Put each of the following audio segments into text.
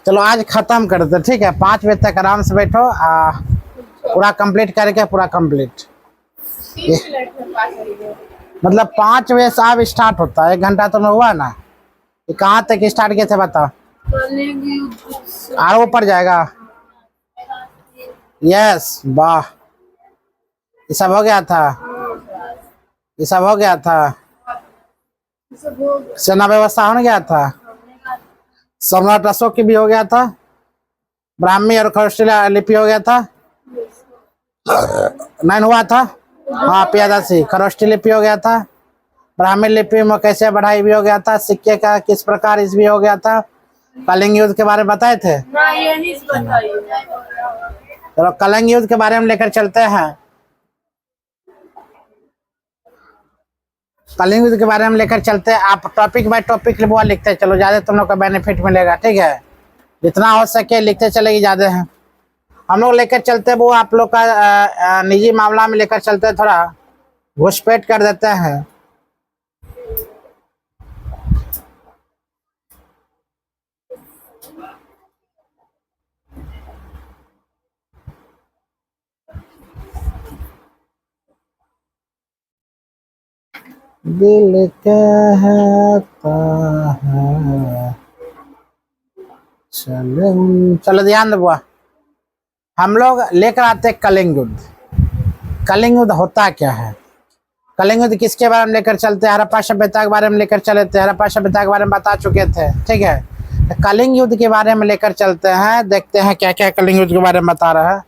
चलो आज खत्म कर दो, ठीक है। 5 बजे तक आराम से बैठो, पूरा कंप्लीट करके पूरा कंप्लीट। मतलब 5 बजे से अब स्टार्ट होता है, 1 घंटा तो हुआ ना। ये कहाँ तक स्टार्ट किए थे बताओ? और ऊपर जाएगा। यस, वाह, ये सब हो गया था, ये सब हो गया था। सेना व्यवस्था हो गया था, सम्राट अशोक की भी हो गया था, ब्राह्मी और खरोष्ठी लिपि हो गया था, 9 हुआ था। हाँ, प्यादशी खरोष्ठी लिपि हो गया था, ब्राह्मी लिपि में कैसे बढ़ाई भी हो गया था, सिक्के का किस प्रकार इस भी हो गया था। कलिंग युद्ध के बारे में बताए थे। चलो कलिंग युद्ध के बारे में लेकर चलते हैं। कलिंग युद्ध के बारे में लेकर चलते हैं। आप टॉपिक बाय टॉपिक वो लिखते चलो, ज्यादा तुम लोग का बेनिफिट मिलेगा, ठीक है। जितना हो सके लिखते चलेगी, ज्यादा है। हम लोग लेकर चलते वो आप लोग का निजी मामला में लेकर चलते, थोड़ा घुसपैठ कर देते हैं। दिल कहता है चलो ध्यान दो, हम लोग लेकर आते हैं कलिंग युद्ध। कलिंग युद्ध होता क्या है? कलिंग युद्ध किसके बारे में लेकर चलते हैं? हड़प्पा सभ्यता के बारे में लेकर चले थे, हड़प्पा सभ्यता के बारे में बता चुके थे, ठीक है। कलिंग युद्ध के बारे में लेकर चलते हैं, देखते हैं क्या क्या कलिंग युद्ध के बारे में बता रहा है।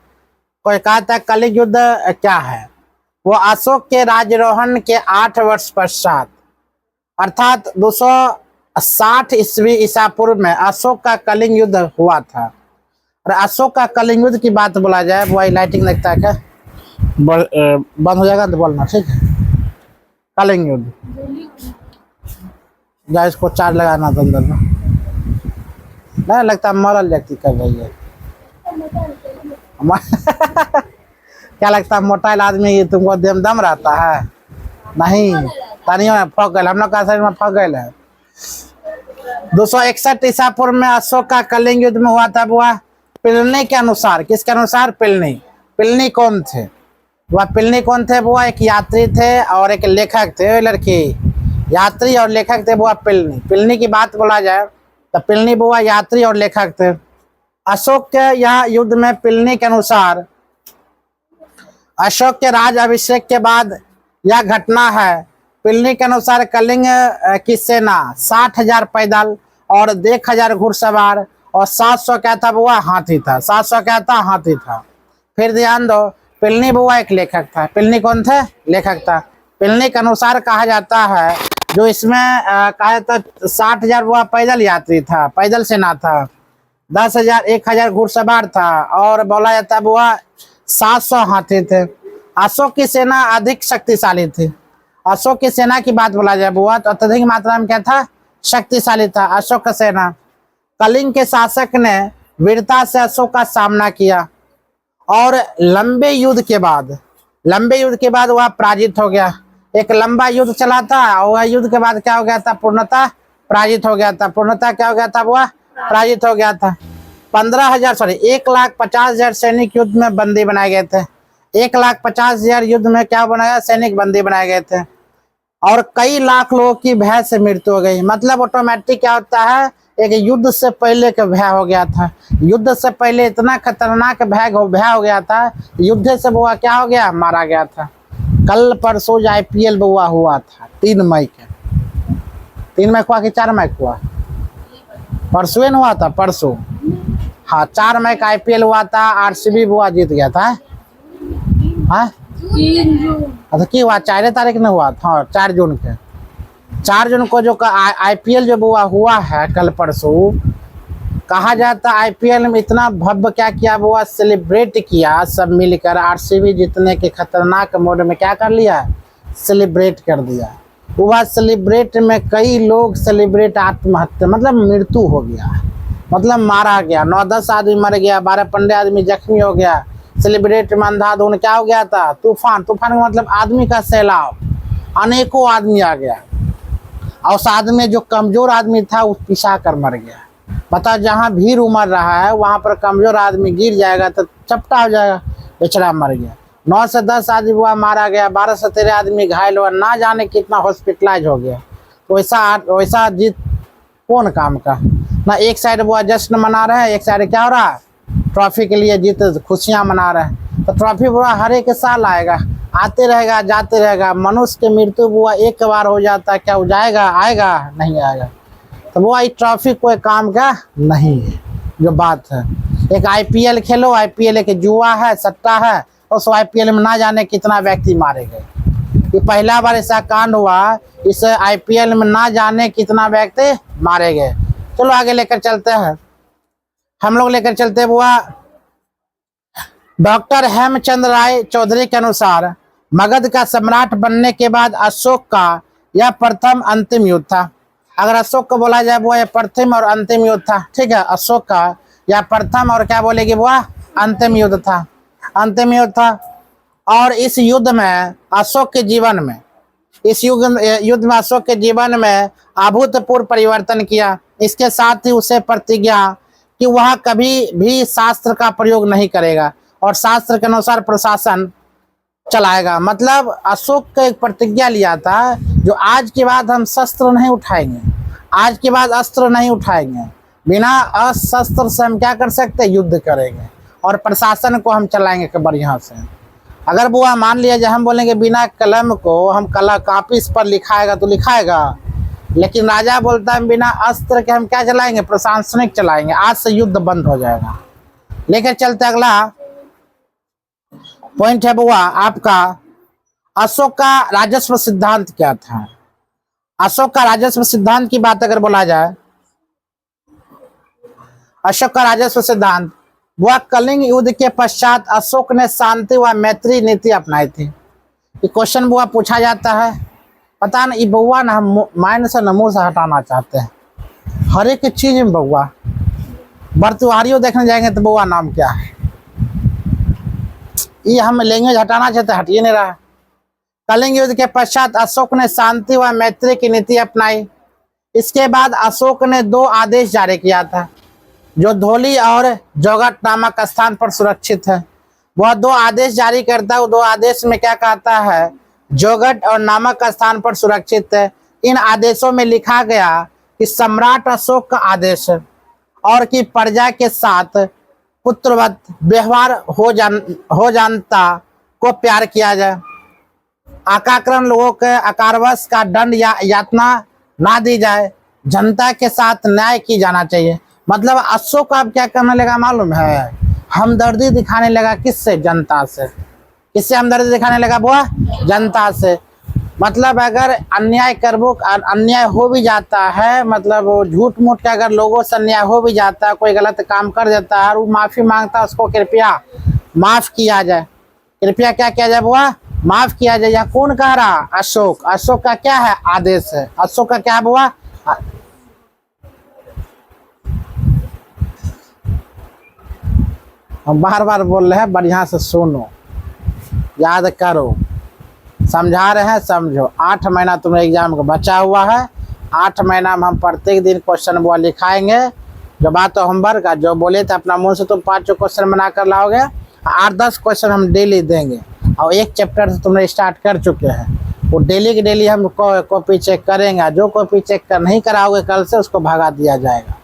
कोई कहा था कलिंग युद्ध क्या है? वो अशोक के राजरोहण के 8 वर्ष पश्चात अर्थात 260 ईस्वी ईसा पूर्व में अशोक का कलिंग युद्ध हुआ था। और अशोक का कलिंग युद्ध की बात बोला जाए, वो लाइटिंग लगता है क्या? बंद हो जाएगा तो बोलना, ठीक है। कलिंग युद्ध या इसको चार्ज लगाना तो अंदर में नहीं लगता, मॉरल व्यक्ति कर रही है। क्या लगता है मोटाइल आदमी तुमको दम रहता है? नहीं, तानियों में फंस गए, हम लोग का शरीर में फंस गए है। 261 ईसा पूर्व में अशोक का कलिंग युद्ध में हुआ था। वह पिलनी के अनुसार, किसके अनुसार? पिलनी। पिलनी कौन थे? वह पिलनी कौन थे? वो एक यात्री थे और एक लेखक थे। लड़की यात्री और लेखक थे, वो पिलनी। पिलनी की बात बोला जाए तो पिलनी बुआ यात्री और लेखक थे। अशोक के यह युद्ध में पिलनी के अनुसार अशोक के राज अभिषेक के बाद यह घटना है। पिलनी के अनुसार कलिंग की सेना 60,000 पैदल और 1,000 घुड़सवार और 700 क्या था बुआ? हाथी था। 700 क्या था? हाथी था। फिर ध्यान दो, पिलनी बुआ एक लेखक था। पिलनी कौन थे? लेखक था। पिलनी के अनुसार कहा जाता है जो इसमें कहा जाता 60,000 बुआ पैदल यात्री था, पैदल सेना था, 10,000 1,000 घुड़सवार था और बोला जाता बुआ 700 हाथी थे। अशोक की सेना अधिक शक्तिशाली थी। अशोक की सेना की बात बोला जाए बुआ तो अत्यधिक मात्रा में क्या था? शक्तिशाली था अशोक का सेना। कलिंग के शासक ने वीरता से अशोक का सामना किया और लंबे युद्ध के बाद वह पराजित हो गया। एक लंबा युद्ध चला था और वह युद्ध के बाद क्या हो गया था? पूर्णतः पराजित हो गया था। पूर्णतः क्या हो गया था? वह पराजित हो गया था। 1,50,000 सैनिक युद्ध में बंदी बनाए गए थे। 1,50,000 युद्ध में क्या बनाया? सैनिक बंदी बनाए गए थे और कई लाख लोगों की भय से मृत्यु हो गई। मतलब ऑटोमेटिक क्या होता है? एक युद्ध से पहले का भय हो गया था। युद्ध से पहले इतना खतरनाक भय हो गया था, युद्ध से बुआ क्या हो गया? मारा गया था। कल परसों IPL बुआ हुआ था 3 मई के। 3 मई हुआ कि 4 मई हुआ? परसों न हुआ था, परसों। हाँ, 4 मई का IPL हुआ था। RCB बुआ जीत गया था। हाँ, अच्छा की हुआ? 4 तारीख में हुआ था। हाँ, 4 जून के। 4 जून को जो IPL जो हुआ है कल परसों, कहा जाता IPL में इतना भव्य क्या किया बुआ? सेलिब्रेट किया सब मिलकर। RCB जीतने के खतरनाक मोड में क्या कर लिया? सेलिब्रेट कर दिया। हुआ सेलिब्रेट में कई लोग सेलिब्रेट आत्महत्या मतलब मृत्यु हो गया, मतलब मारा गया। 9-10 आदमी मर गया, 12-15 आदमी जख्मी हो गया। सेलिब्रेट में अंधाधुंध क्या हो गया था? तूफान का मतलब आदमी का सैलाब, अनेकों आदमी आ गया और उस आदमी जो कमजोर आदमी था वो पिसा कर मर गया। बताओ, जहाँ भीड़ उमड़ रहा है वहां पर कमजोर आदमी गिर जाएगा तो चपटा हो जाएगा, बेचारा मर गया। 9 से 10 आदमी हुआ मारा गया, 12 से 13 आदमी घायल हुआ, ना जाने कितना हॉस्पिटलाइज हो गया। तो वैसा जीत कौन काम का? ना एक साइड वो जश्न मना रहे हैं, एक साइड क्या हो रहा है, ट्रॉफी के लिए जीत खुशियां मना रहे हैं। तो ट्रॉफी बुआ हर एक साल आएगा, आते रहेगा जाते रहेगा। मनुष्य की मृत्यु बुआ एक बार हो जाता है, क्या हो जाएगा? आएगा? नहीं आएगा। तो वो आई ट्रॉफी कोई काम का नहीं है, जो बात है। एक IPL खेलो, IPL एक जुआ है, सट्टा है, उस IPL में ना जाने कितना व्यक्ति मारे गए। ये पहला बार ऐसा कांड हुआ, इस IPL में ना जाने कितना व्यक्ति मारे गए। चलो आगे लेकर चलते हैं, हम लोग लेकर चलते हैं बुआ। डॉक्टर हेमचंद राय चौधरी के अनुसार मगध का सम्राट बनने के बाद अशोक का यह प्रथम अंतिम युद्ध था। अगर अशोक को बोला जाए बुआ, यह प्रथम और अंतिम युद्ध था, ठीक है। अशोक का यह प्रथम और क्या बोलेगी बुआ, अंतिम युद्ध था, अंतिम युद्ध था। और इस युद्ध में अशोक के जीवन में, इस युद्ध में अशोक के जीवन में अभूतपूर्व परिवर्तन किया। इसके साथ ही उसे प्रतिज्ञा कि वह कभी भी शास्त्र का प्रयोग नहीं करेगा और शास्त्र के अनुसार प्रशासन चलाएगा। मतलब अशोक का एक प्रतिज्ञा लिया था, जो आज के बाद हम शस्त्र नहीं उठाएंगे, आज के बाद अस्त्र नहीं उठाएंगे, बिना अस्त्र से हम क्या कर सकते, युद्ध करेंगे और प्रशासन को हम चलाएंगे बढ़िया से। अगर बुआ मान लिया जाए हम बोलेंगे बिना कलम को हम कापी इस पर लिखाएगा तो लिखाएगा, लेकिन राजा बोलता है बिना अस्त्र के हम क्या चलाएंगे, प्रशासनिक चलाएंगे, आज से युद्ध बंद हो जाएगा। लेकर चलते अगला पॉइंट है बुआ आपका, अशोक का राजस्व सिद्धांत क्या था। अशोक का राजस्व सिद्धांत की बात अगर बोला जाए, अशोक का राजस्व सिद्धांत, वह कलिंग युद्ध के पश्चात अशोक ने शांति व मैत्री नीति अपनाई थी। ये क्वेश्चन बुआ पूछा जाता है, पता नहीं बउआ ना हम माइंड से न मुंह से हटाना चाहते हैं हर एक चीज में। बउआ बर्तुहारियों देखने जाएंगे तो बउआ नाम क्या है, ये हम लैंग्वेज हटाना चाहते, हट ही नहीं रहा। कलिंग युद्ध के पश्चात अशोक ने शांति व मैत्री की नीति अपनाई। इसके बाद अशोक ने 2 आदेश जारी किया था, जो धौली और जोगट नामक स्थान पर सुरक्षित है। वह 2 आदेश जारी करता है, 2 आदेश में क्या कहता है, जोगट और नामक स्थान पर सुरक्षित है। इन आदेशों में लिखा गया कि सम्राट अशोक का आदेश और कि प्रजा के साथ पुत्रवत व्यवहार हो जानता को प्यार किया जाए, आकाकरण लोगों के आकारवश का दंड या यातना ना दी जाए, जनता के साथ न्याय की जाना चाहिए। मतलब अशोक अब क्या करने लगा मालूम है, हमदर्दी दिखाने लगा, किससे, जनता से। किससे हमदर्दी दिखाने लगा बुआ, जनता से। मतलब अगर अन्याय करबो, अन्याय हो भी जाता है, मतलब झूठ मूठ के अगर लोगों से अन्याय हो भी जाता है, कोई गलत काम कर देता है और वो माफी मांगता है, उसको कृपया माफ किया जाए, कृपया क्या किया जाए बुआ, माफ किया जाए। या कौन कह रहा, अशोक। अशोक का क्या है, आदेश है। अशोक का क्या बुआ, हम बार बार बोल रहे हैं, बढ़िया से सुनो, याद करो, समझा रहे हैं, समझो। 8 महीना तुम्हें एग्जाम को बचा हुआ है, 8 महीना में हम प्रत्येक दिन क्वेश्चन बुआ लिखाएंगे। जो बात तो होमवर्क का जो बोले थे अपना मुंह से तुम 5 क्वेश्चन बना कर लाओगे, 8-10 क्वेश्चन हम डेली देंगे। और एक चैप्टर से तुमने स्टार्ट कर चुके हैं, वो डेली की डेली हम कॉपी चेक करेंगे। जो कॉपी चेक कर नहीं कराओगे कल से उसको भगा दिया जाएगा।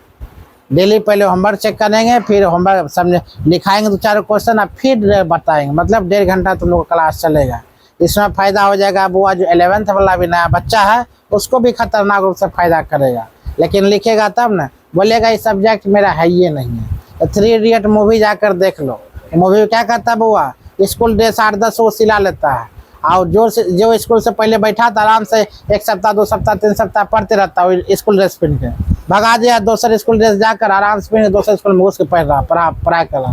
डेली पहले होमवर्क चेक करेंगे, फिर होमवर्क समझे लिखाएंगे 2-4 क्वेश्चन, और फिर बताएंगे। मतलब 1.5 घंटा तुम लोग क्लास चलेगा। इसमें फ़ायदा हो जाएगा बुआ, जो 11th वाला भी नया बच्चा है उसको भी खतरनाक रूप से फ़ायदा करेगा। लेकिन लिखेगा तब ना, बोलेगा ये सब्जेक्ट मेरा है ये नहीं है। तो 3 इडियट मूवी जाकर देख लो। मूवी क्या कहता है बुआ, स्कूल ड्रेस 8-10 वो सिला लेता है, और जो स्कूल से पहले बैठा था आराम से 1 सप्ताह 2 सप्ताह 3 सप्ताह पढ़ते रहता है स्कूल ड्रेस पहन के, भगा दिया दूसरे स्कूल ड्रेस जाकर आराम से पहन दूसरे स्कूल में घुस के पढ़ रहा, पढ़ाई कर रहा।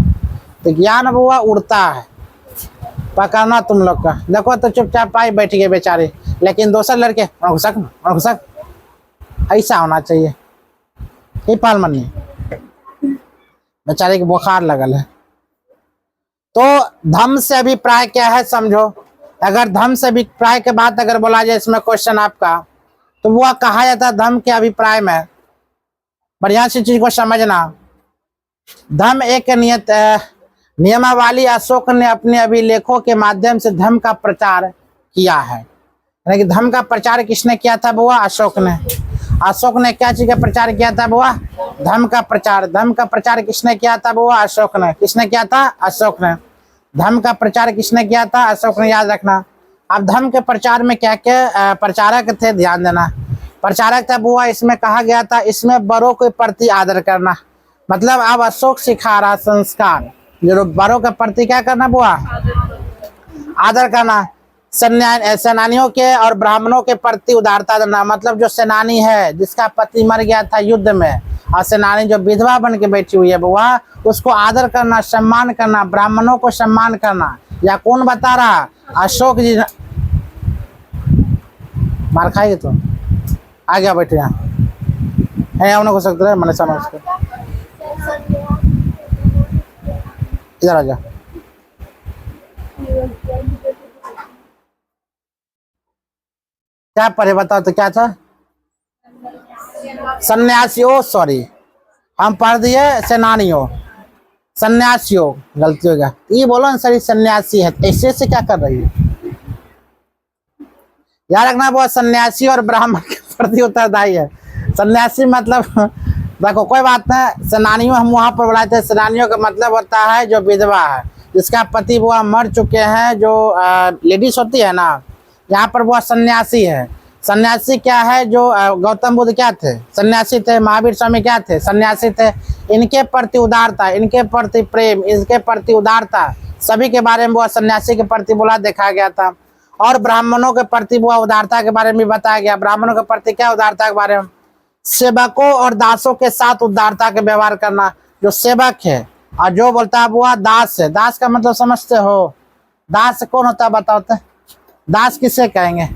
तो ज्ञान बुआ उड़ता है, पकड़ना तुम लोग का। देखो तो चुपचाप आई बैठ गए बेचारे, लेकिन दूसरे लड़के घुसक ऐसा होना चाहिए। ये पाल मन्नी बेचारे के बुखार लगल है। तो धम्म से अभिप्राय क्या है समझो। अगर धम्म से अभिप्राय के बात अगर बोला जाए इसमें क्वेश्चन आपका, तो वह कहा जाता है धम्म के अभिप्राय में बढ़िया सी चीज को समझना। धम्म एक नियमावली अशोक ने अपने अभिलेखों के माध्यम से धम्म का प्रचार किया है। यानी कि धम्म का प्रचार किसने किया था बुआ? अशोक ने। अशोक ने क्या चीज का प्रचार किया था बुआ? धम्म का प्रचार। धम्म का प्रचार किसने किया था बुआ? अशोक ने। किसने किया था? अशोक ने। धम्म का प्रचार किसने किया था? अशोक ने, याद रखना। अब धम्म के प्रचार में क्या क्या प्रचारक थे, ध्यान देना। प्रचारक था बुआ, इसमें कहा गया था इसमें बड़ों के प्रति आदर करना। मतलब अब अशोक सिखा रहा संस्कार, जो बड़ों के प्रति क्या करना बुआ? आदर करना। सेनानियों के और ब्राह्मणों के प्रति उदारता देना। मतलब जो सेनानी है जिसका पति मर गया था युद्ध में, और सेनानी जो विधवा बन के बैठी हुई है बुआ, उसको आदर करना, सम्मान करना, ब्राह्मणों को सम्मान करना। या कौन बता रहा? अशोक जी। मार खाएगी तो आ गया, बैठे यहाँ हो सकता है। मैंने सुना उसको, इधर आ जा। क्या पढ़े बताओ तो? क्या था? सन्यासियों, सॉरी हम पढ़ दिए सेनानियों, सन्यासियों, गलती हो गया। ये बोलो ना सर सन्यासी है, ऐसे से क्या कर रही है? याद रखना वो सन्यासी और ब्राह्मण के प्रति उत्तरदायी है। सन्यासी मतलब देखो कोई बात नहीं, सेनानियों हम वहां पर बुलाए थे। सेनानियों का मतलब होता है जो विधवा है, जिसका पति वो मर चुके हैं, जो लेडीज होती है ना, यहाँ पर वो सन्यासी है। सन्यासी क्या है? जो गौतम बुद्ध क्या थे? सन्यासी थे। महावीर स्वामी क्या थे? सन्यासी थे। इनके प्रति उदारता, इनके प्रति प्रेम, इनके प्रति उदारता, सभी के बारे में वो सन्यासी के प्रति बोला, देखा गया था। और ब्राह्मणों के प्रति वो उदारता के बारे में भी बताया गया। ब्राह्मणों के प्रति क्या उदारता के बारे में? सेवकों और दासों के साथ उदारता के व्यवहार करना। जो सेवक है और जो बोलता है वो दास है। दास का मतलब समझते हो? दास कौन होता है बताओ तो? दास किसे कहेंगे?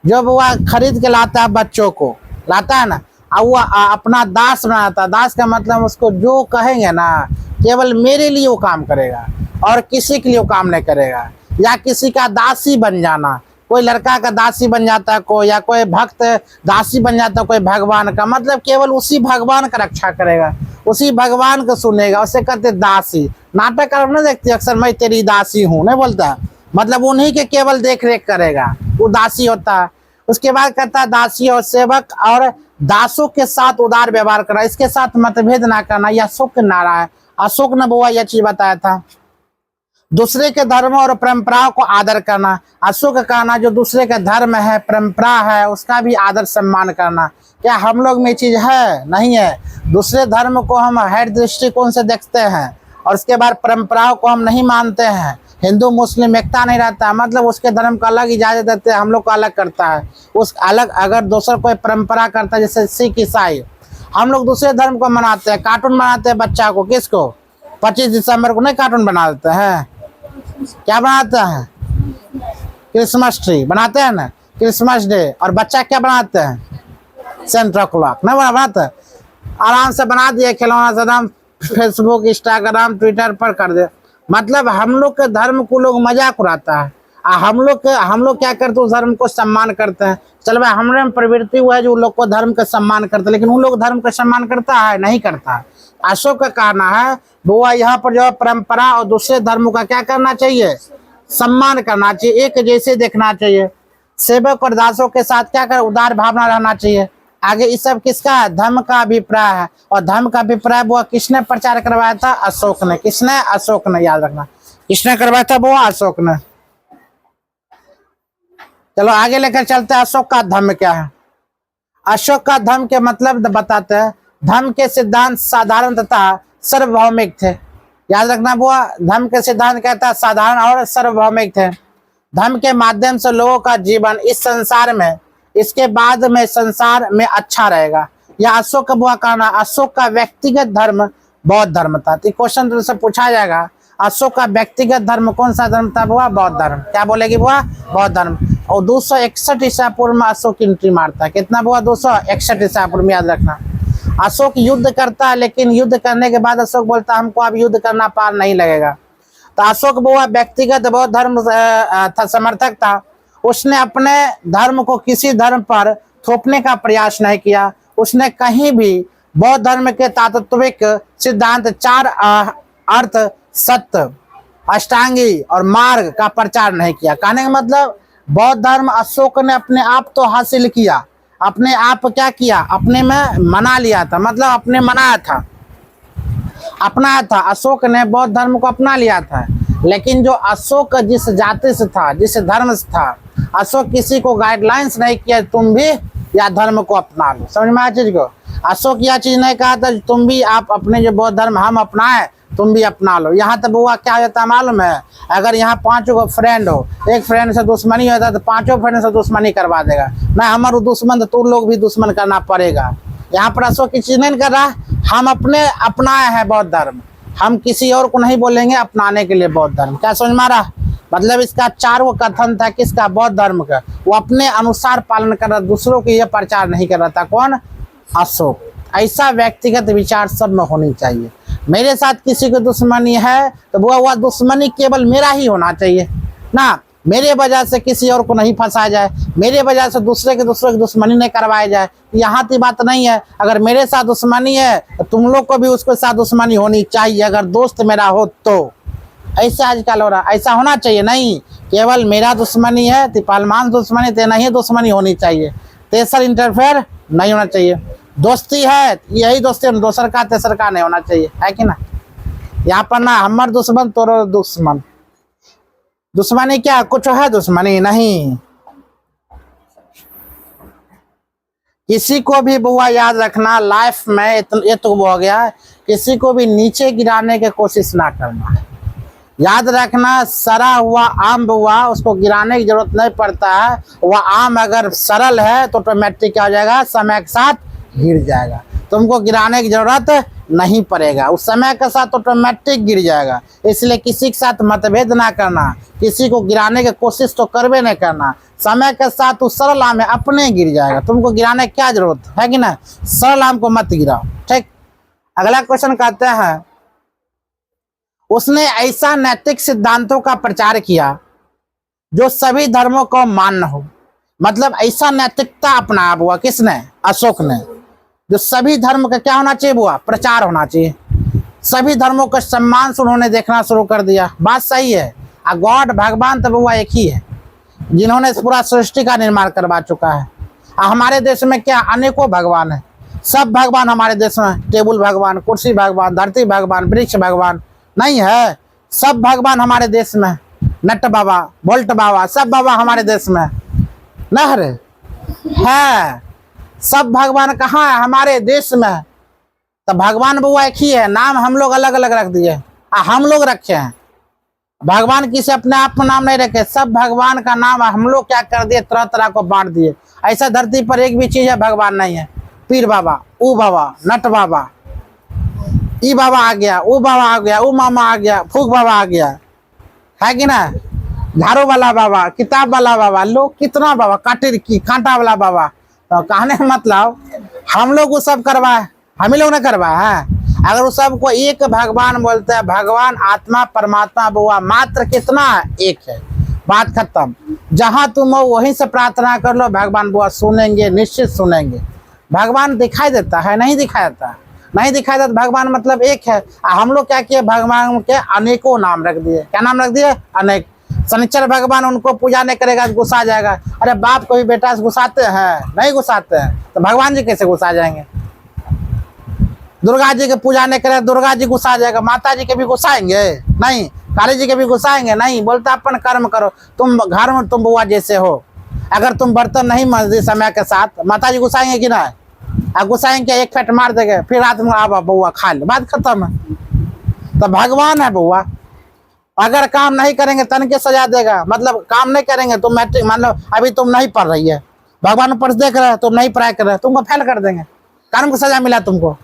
जो वो खरीद के लाता है, बच्चों को लाता है ना, और वो अपना दास बनाता है। दास का मतलब उसको जो कहेंगे ना, केवल मेरे लिए वो काम करेगा और किसी के लिए वो काम नहीं करेगा। या किसी का दासी बन जाना, कोई लड़का का दासी बन जाता है कोई, या कोई भक्त दासी बन जाता है कोई भगवान का, मतलब केवल उसी भगवान का रक्षा करेगा, उसी भगवान को सुनेगा, उसे कहते दासी। नाटक कर नहीं देखती अक्सर, मैं तेरी दासी हूँ, नहीं बोलता, मतलब उन्हीं के केवल देख रेख करेगा, वो दासी होता है। उसके बाद कहता है दासी और सेवक और दासों के साथ उदार व्यवहार करना, इसके साथ मतभेद ना करना। यह अशोक नारा है। अशोक ने बुआ यह चीज बताया था। दूसरे के धर्म और परंपराओं को आदर करना। अशोक का कहना जो दूसरे का धर्म है, परंपरा है, उसका भी आदर सम्मान करना। क्या हम लोग में चीज है? नहीं है। दूसरे धर्म को हम हेड दृष्टिकोण से देखते हैं और उसके बाद परंपराओं को हम नहीं मानते हैं। हिंदू मुस्लिम एकता नहीं रहता, मतलब उसके धर्म को अलग इजाजत देते हैं, हम लोग को अलग करता है। उस अलग अगर दूसरा कोई परंपरा करता है, जैसे सिख ईसाई, हम लोग दूसरे धर्म को मनाते हैं, कार्टून बनाते हैं बच्चा को। किसको? 25 दिसंबर को नहीं कार्टून बना देते हैं? क्या बनाते हैं? क्रिसमस ट्री बनाते हैं ना, क्रिसमस डे। और बच्चा क्या बनाते हैं? सेंटा क्लॉक नहीं बनाते? आराम से बना दिए खिलौना से, फेसबुक इंस्टाग्राम ट्विटर पर कर दे। मतलब हम लोग के धर्म को लोग मजाक उड़ाता है। हम लोग क्या करते हैं? उस धर्म को सम्मान करते हैं। चल भाई, हमारे में प्रवृत्ति हुआ है जो लोग को धर्म का सम्मान करते हैं, लेकिन उन लोग धर्म का सम्मान करता है? नहीं करता है। अशोक का कहना है बुआ यहाँ पर जो है परंपरा और दूसरे धर्मों का क्या करना चाहिए? सम्मान करना चाहिए, एक जैसे देखना चाहिए। सेवक और दासों के साथ क्या कर? उदार भावना रहना चाहिए। आगे इस सब किसका है? धर्म का अभिप्राय है। और धर्म का अभिप्राय वो किसने प्रचार करवाया था? अशोक ने। किसने? अशोक ने। याद रखना, किसने करवाया था वो? अशोक ने। चलो आगे लेकर चलते हैं। अशोक का धर्म क्या है? अशोक का धर्म के मतलब बताते हैं। धर्म के सिद्धांत साधारण तथा सार्वभौमिक थे। याद रखना वो धर्म के सिद्धांत कहता है साधारण और सार्वभौमिक थे। धर्म के माध्यम से लोगों का जीवन इस संसार में, इसके बाद में संसार में अच्छा रहेगा। यह अशोक का बुआ कहना। अशोक का व्यक्तिगत धर्म बौद्ध धर्म था। तो क्वेश्चन तुमसे पूछा जाएगा, अशोक का व्यक्तिगत धर्म कौन सा धर्म था बुआ? बौद्ध धर्म। क्या बोलेगी बुआ? बौद्ध धर्म। और 261 ईसा पूर्व में अशोक एंट्री मारता है। कितना बुआ? 261 ईसा पूर्व में। याद रखना, अशोक युद्ध करता है, लेकिन युद्ध करने के बाद अशोक बोलता है हमको अब युद्ध करना पार नहीं लगेगा। तो अशोक बुआ व्यक्तिगत बौद्ध धर्म समर्थक था। उसने अपने धर्म को किसी धर्म पर थोपने का प्रयास नहीं किया। उसने कहीं भी बौद्ध धर्म के तात्विक सिद्धांत 4 अर्थ, सत्य, अष्टांगी और मार्ग का प्रचार नहीं किया। कहने का मतलब बौद्ध धर्म अशोक ने अपने आप तो हासिल किया, अपने आप क्या किया, अपने में मना लिया था, मतलब अपने मनाया था, अपनाया था। अशोक ने बौद्ध धर्म को अपना लिया था, लेकिन जो अशोक जिस जाति से था, जिस धर्म से था, अशोक किसी को गाइडलाइंस नहीं किया तुम भी या धर्म को अपना लो। समझ में आया चीज को? अशोक यह चीज नहीं कहा था तुम भी आप अपने जो बौद्ध धर्म हम अपनाए तुम भी अपना लो। यहाँ तक हुआ क्या होता है मालूम है? अगर यहाँ 5 को फ्रेंड हो, एक फ्रेंड से दुश्मनी होता है तो 5 फ्रेंड से दुश्मनी करवा देगा। मैं हमारा दुश्मन तो तुम लोग भी दुश्मन करना पड़ेगा। यहाँ पर अशोक की चीज नहीं कर रहा, हम अपने अपनाए हैं बौद्ध धर्म, हम किसी और को नहीं बोलेंगे अपनाने के लिए बौद्ध धर्म। क्या समझ में आ रहा? मतलब इसका 4 वो कथन था किसका? बौद्ध धर्म का। वो अपने अनुसार पालन कर रहा, दूसरों के ये प्रचार नहीं कर रहा था। कौन? अशोक। ऐसा व्यक्तिगत विचार सब में होनी चाहिए। मेरे साथ किसी को दुश्मनी है तो वह दुश्मनी केवल मेरा ही होना चाहिए ना, मेरे वजह से किसी और को नहीं फंसाया जाए, मेरे वजह से दूसरे की दुश्मनी नहीं करवाया जाए। यहाँ की बात नहीं है। अगर मेरे साथ दुश्मनी है तो तुम लोग को भी उसके साथ दुश्मनी होनी चाहिए, अगर दोस्त मेरा हो तो। ऐसे आजकल हो रहा, ऐसा होना चाहिए नहीं। केवल मेरा दुश्मनी है तो पहलवान दुश्मनी तेना ही दुश्मनी होनी चाहिए, तेसर इंटरफेयर नहीं होना चाहिए। दोस्ती है यही दोस्ती, दोसर का तेसर का नहीं होना चाहिए, है कि ना? यहाँ पर ना हमार दुश्मन तोरो दुश्मन, दुश्मनी क्या कुछ है? दुश्मनी नहीं। किसी को भी बुआ याद रखना लाइफ में ये तो हो गया, किसी को भी नीचे गिराने की कोशिश ना करना। याद रखना, सड़ा हुआ आम बुआ उसको गिराने की जरूरत नहीं पड़ता है। वह आम अगर सरल है तो ऑटोमेटिक क्या हो जाएगा? समय के साथ गिर जाएगा, तुमको गिराने की जरूरत नहीं पड़ेगा, उस समय के साथ ऑटोमेटिक गिर जाएगा। इसलिए किसी के साथ मतभेद ना करना, किसी को गिराने की कोशिश तो करवे नहीं करना। समय के साथ उस सरल आम अपने गिर जाएगा, तुमको गिराने की क्या जरूरत है कि ना? सरल आम को मत गिराओ। ठीक। अगला क्वेश्चन कहते हैं, उसने ऐसा नैतिक सिद्धांतों का प्रचार किया जो सभी धर्मों को मान्य हो। मतलब ऐसा नैतिकता अपनाया हुआ किसने? अशोक ने, जो सभी धर्म का क्या होना चाहिए बुआ? प्रचार होना चाहिए। सभी धर्मों का सम्मान से उन्होंने देखना शुरू कर दिया। बात सही है। गॉड भगवान तो बुआ एक ही है, जिन्होंने पूरा सृष्टि का निर्माण करवा चुका है। हमारे देश में क्या अनेकों भगवान है, सब भगवान हमारे देश में, टेबल भगवान, कुर्सी भगवान, धरती भगवान, वृक्ष भगवान नहीं है? सब भगवान हमारे देश में, नट बाबा, बोल्ट बाबा, सब बाबा हमारे देश में नहर है। सब भगवान कहाँ है? हमारे देश में। तो भगवान बुआ एक ही है, नाम हम लोग अलग अलग रख दिए, हम लोग रखे हैं। भगवान किसी अपने आप में नाम नहीं रखे, सब भगवान का नाम हम लोग क्या कर दिए? तरह तरह को बांट दिए। ऐसा धरती पर एक भी चीज है भगवान नहीं है। पीर बाबा, ऊ बाबा, नट बाबा, ई बाबा आ गया, ऊ बाबा आ गया, ऊ मामा आ गया, फूक बाबा आ गया, है कि ना? झाड़ू वाला बाबा, किताब वाला बाबा, लोग कितना बाबा, कांटा वाला बाबा। तो कहने का मतलब हम लोग वो सब करवाए, हम ही लोग ने करवाया है। अगर उस सब को एक भगवान बोलते हैं, भगवान आत्मा परमात्मा बुआ मात्र कितना है? एक है, बात खत्म। जहां तुम हो वहीं से प्रार्थना कर लो, भगवान बुआ सुनेंगे, निश्चित सुनेंगे। भगवान दिखाई देता है? नहीं दिखाई देता, नहीं दिखाई देता। भगवान मतलब एक है। हम लोग क्या किए? भगवान के अनेकों नाम रख दिए। क्या नाम रख दिए? अनेक। शनिचर भगवान, उनको पूजा नहीं करेगा तो गुस्सा आ जाएगा। अरे बाप को भी बेटा से गुस्साते हैं? नहीं गुस्साते हैं, तो भगवान जी कैसे गुस्सा जाएंगे? दुर्गा जी की पूजा नहीं करे, दुर्गा जी गुस्सा आ जाएगा। माता जी के भी गुस्साएंगे? नहीं। काली जी के भी गुस्साएंगे? नहीं। बोलता अपन कर्म करो। तुम घर में तुम बुआ जैसे हो, अगर तुम बर्तन नहीं मजदी समय के साथ, माता जी गुस्साएंगे कि नहीं? गुस्साएंगे, एक फेट मार देंगे, फिर रात में आवा बुआ खा ले, बात खत्म है। तो भगवान है बुआ। अगर काम नहीं करेंगे तन के सजा देगा। मतलब काम नहीं करेंगे तुम, मैट्रिक मान लो अभी तुम नहीं पढ़ रही है, भगवान पर देख रहे हो तुम नहीं पढ़ाई कर रहे, तुमको फेल कर देंगे, कर्म की सजा मिला तुमको।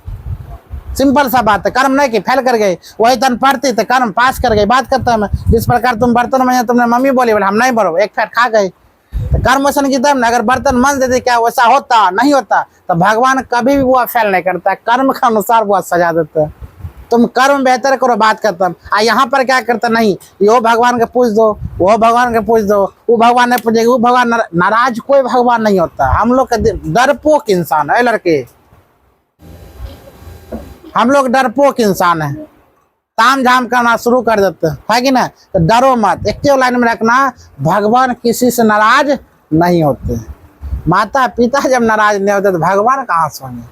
सिंपल सा बात है। कर्म नहीं की, फेल कर गई, वही तन पढ़ती तो कर्म पास कर गई, बात खत्म है। जिस प्रकार तुम बर्तन में तुमने मम्मी बोली बोले हम नहीं भरो, एक फेट खा गई, तो कर्म वैसा की तब ना। अगर बर्तन मन देते क्या वैसा होता? नहीं होता। तो भगवान कभी भी वो फेल नहीं करता, कर्म के अनुसार वो सजा देता है। तुम कर्म बेहतर करो, बात खत्म। यहाँ पर क्या करता? नहीं, यो भगवान के पूछ दो, वो भगवान के पूछ दो, वो भगवान नहीं पूछेगी, वो भगवान नाराज कोई भगवान नहीं होता। हम लोग का डरपोक इंसान है लड़के। हम लोग डरपोक इंसान है, ताम झाम करना शुरू कर देते हैं, है कि ना। तो डरो मत, एक लाइन में रखना, भगवान किसी से नाराज नहीं होते। माता पिता जब नाराज नहीं होते तो भगवान कहाँ से होंगे।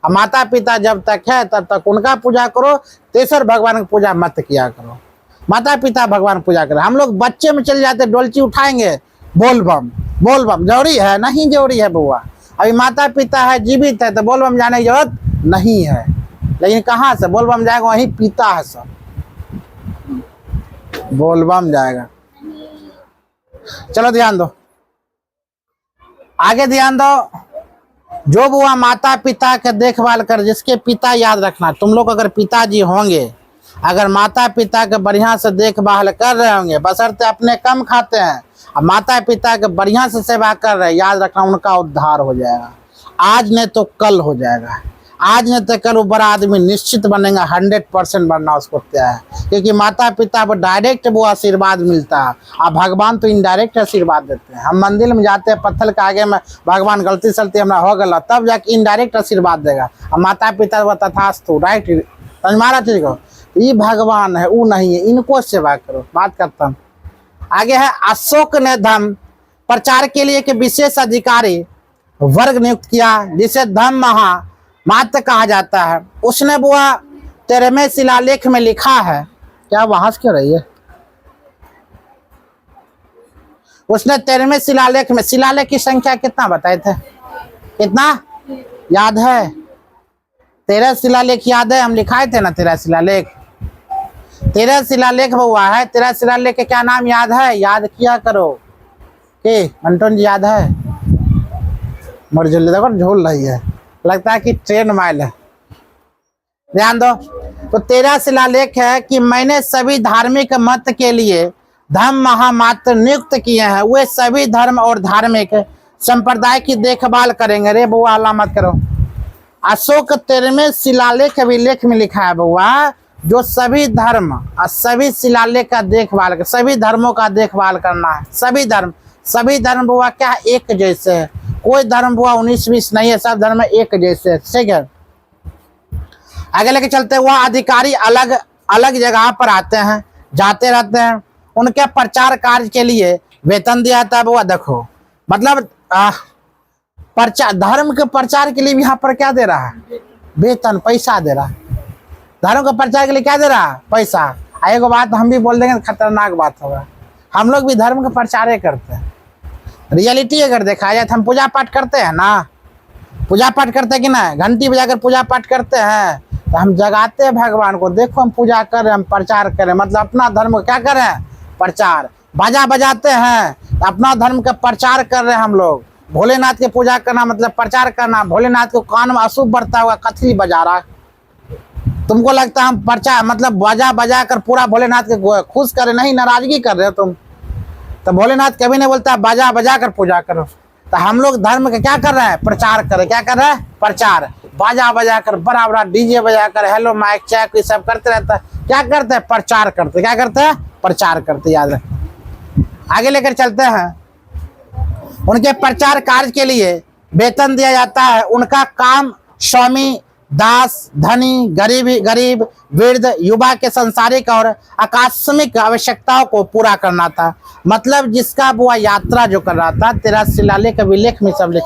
और माता पिता जब तक है तब तक उनका पूजा करो, तेसर भगवान की पूजा मत किया करो। माता पिता भगवान पूजा करो। हम लोग बच्चे में चले जाते, डोलची उठाएंगे, बोल बम जरूरी है? नहीं जरूरी है बुआ। अभी माता पिता है, जीवित है, तो बोल बम जाने की जरूरत नहीं है। लेकिन कहाँ से बोल बम जाएगा? वही पिता है, सब बोल बम जाएगा। चलो ध्यान दो, आगे ध्यान दो। जो बुआ माता पिता के देखभाल कर, जिसके पिता, याद रखना तुम लोग अगर पिताजी होंगे, अगर माता पिता के बढ़िया से देखभाल कर रहे होंगे, बशर्ते अपने कम खाते हैं, अब माता पिता के बढ़िया से सेवा कर रहे हैं, याद रखना उनका उद्धार हो जाएगा। आज नहीं तो कल हो जाएगा, आज नहीं तो कल वो बड़ा आदमी निश्चित बनेगा, 100% बनना उसको तय है। क्योंकि माता पिता पर डायरेक्ट वो आशीर्वाद मिलता है, और भगवान तो इनडायरेक्ट आशीर्वाद देते हैं। हम मंदिर में जाते हैं, पत्थर के आगे में भगवान गलती सलती हमारा हो गया, तब जाके इनडायरेक्ट आशीर्वाद देगा। और माता पिता तथास्तु, राइट, समझ मारा चीज को, ये भगवान है, वो नहीं है, इनको सेवा करो। बात करता हूँ आगे है। अशोक ने धर्म प्रचार के लिए एक विशेष अधिकारी वर्ग नियुक्त किया, जिसे धर्म महामात्र कहा जाता है। उसने बुआ 13वें शिलालेख में लिखा है, क्या वहां से क्यों रही है? उसने 13वें शिलालेख में, शिलालेख की संख्या कितना बताए थे? कितना याद है? 13 शिलालेख याद है, हम लिखाए थे ना 13 शिलालेख। 13 शिलालेख हुआ है। 13 शिलालेख के क्या नाम याद है? याद किया करो। के मंटोन जी याद है? मरजुल देखो झूल रही है, लगता है कि ट्रेन माइल है। ध्यान दो, तो 13 शिलालेख है कि मैंने सभी धार्मिक मत के लिए धर्म महामात्र नियुक्त किए हैं। वे सभी धर्म और धार्मिक संप्रदाय की देखभाल करेंगे। रे बुआ अल्लाह मत करो। अशोक 13वें शिलालेख अभिलेख में लिखा है बुआ, जो सभी धर्म और सभी शिलालेख का देखभाल, सभी धर्मों का देखभाल करना है। सभी धर्म बुआ क्या है? एक जैसे है। कोई धर्म बुआ 19-20 नहीं है, सब धर्म एक जैसे है। ठीक है, आगे लेके चलते हैं। वह अधिकारी अलग अलग जगह पर आते हैं, जाते रहते हैं, उनके प्रचार कार्य के लिए वेतन दिया जाता है बुआ। देखो मतलब प्रचार, धर्म के प्रचार के लिए भी यहाँ पर क्या दे रहा है? वेतन, पैसा दे रहा है। धर्म के प्रचार के लिए क्या दे रहा है? पैसा। एगो बात हम भी बोल देंगे तो खतरनाक बात होगा, हम लोग भी धर्म का प्रचार करते हैं। रियलिटी अगर देखा जाए तो हम पूजा पाठ करते हैं ना, पूजा पाठ करते हैं कि ना, घंटी बजाकर पूजा पाठ करते हैं, तो हम जगाते हैं भगवान को, देखो हम पूजा कर रहे हैं, हम प्रचार करें, मतलब अपना धर्म को क्या कर रहे हैं? प्रचार। बाजा बजाते हैं तो अपना धर्म का प्रचार कर रहे हैं हम लोग। भोलेनाथ की पूजा करना मतलब प्रचार करना। भोलेनाथ को कान में अशुभ बढ़ता हुआ कथली बजा रहा, तुमको लगता है हम प्रचार मतलब बाजा बजा कर पूरा भोलेनाथ के खुश करे? नहीं, नाराजगी कर रहे हो तुम। तो भोलेनाथ कभी नहीं बोलता बाजा बजा कर पूजा करो। तो हम लोग धर्म का क्या कर रहे हैं? प्रचार कर रहे हैं। क्या कर रहे हैं? प्रचार। बाजा बजा कर, बड़ा बड़ा डीजे बजा कर, हेलो माइक चेक, ये सब करते रहता है। क्या करते हैं? प्रचार करते। क्या करते हैं? प्रचार करते। याद रखें, आगे लेकर चलते हैं। उनके प्रचार कार्य के लिए वेतन दिया जाता है। उनका काम स्वामी, दास, धनी, गरीब, वृद्ध, युवा के सांसारिक और आकस्मिक आवश्यकताओं को पूरा करना था। मतलब जिसका वो यात्रा जो कर रहा था, 13 शिलालेख अभिलेख में सब लिख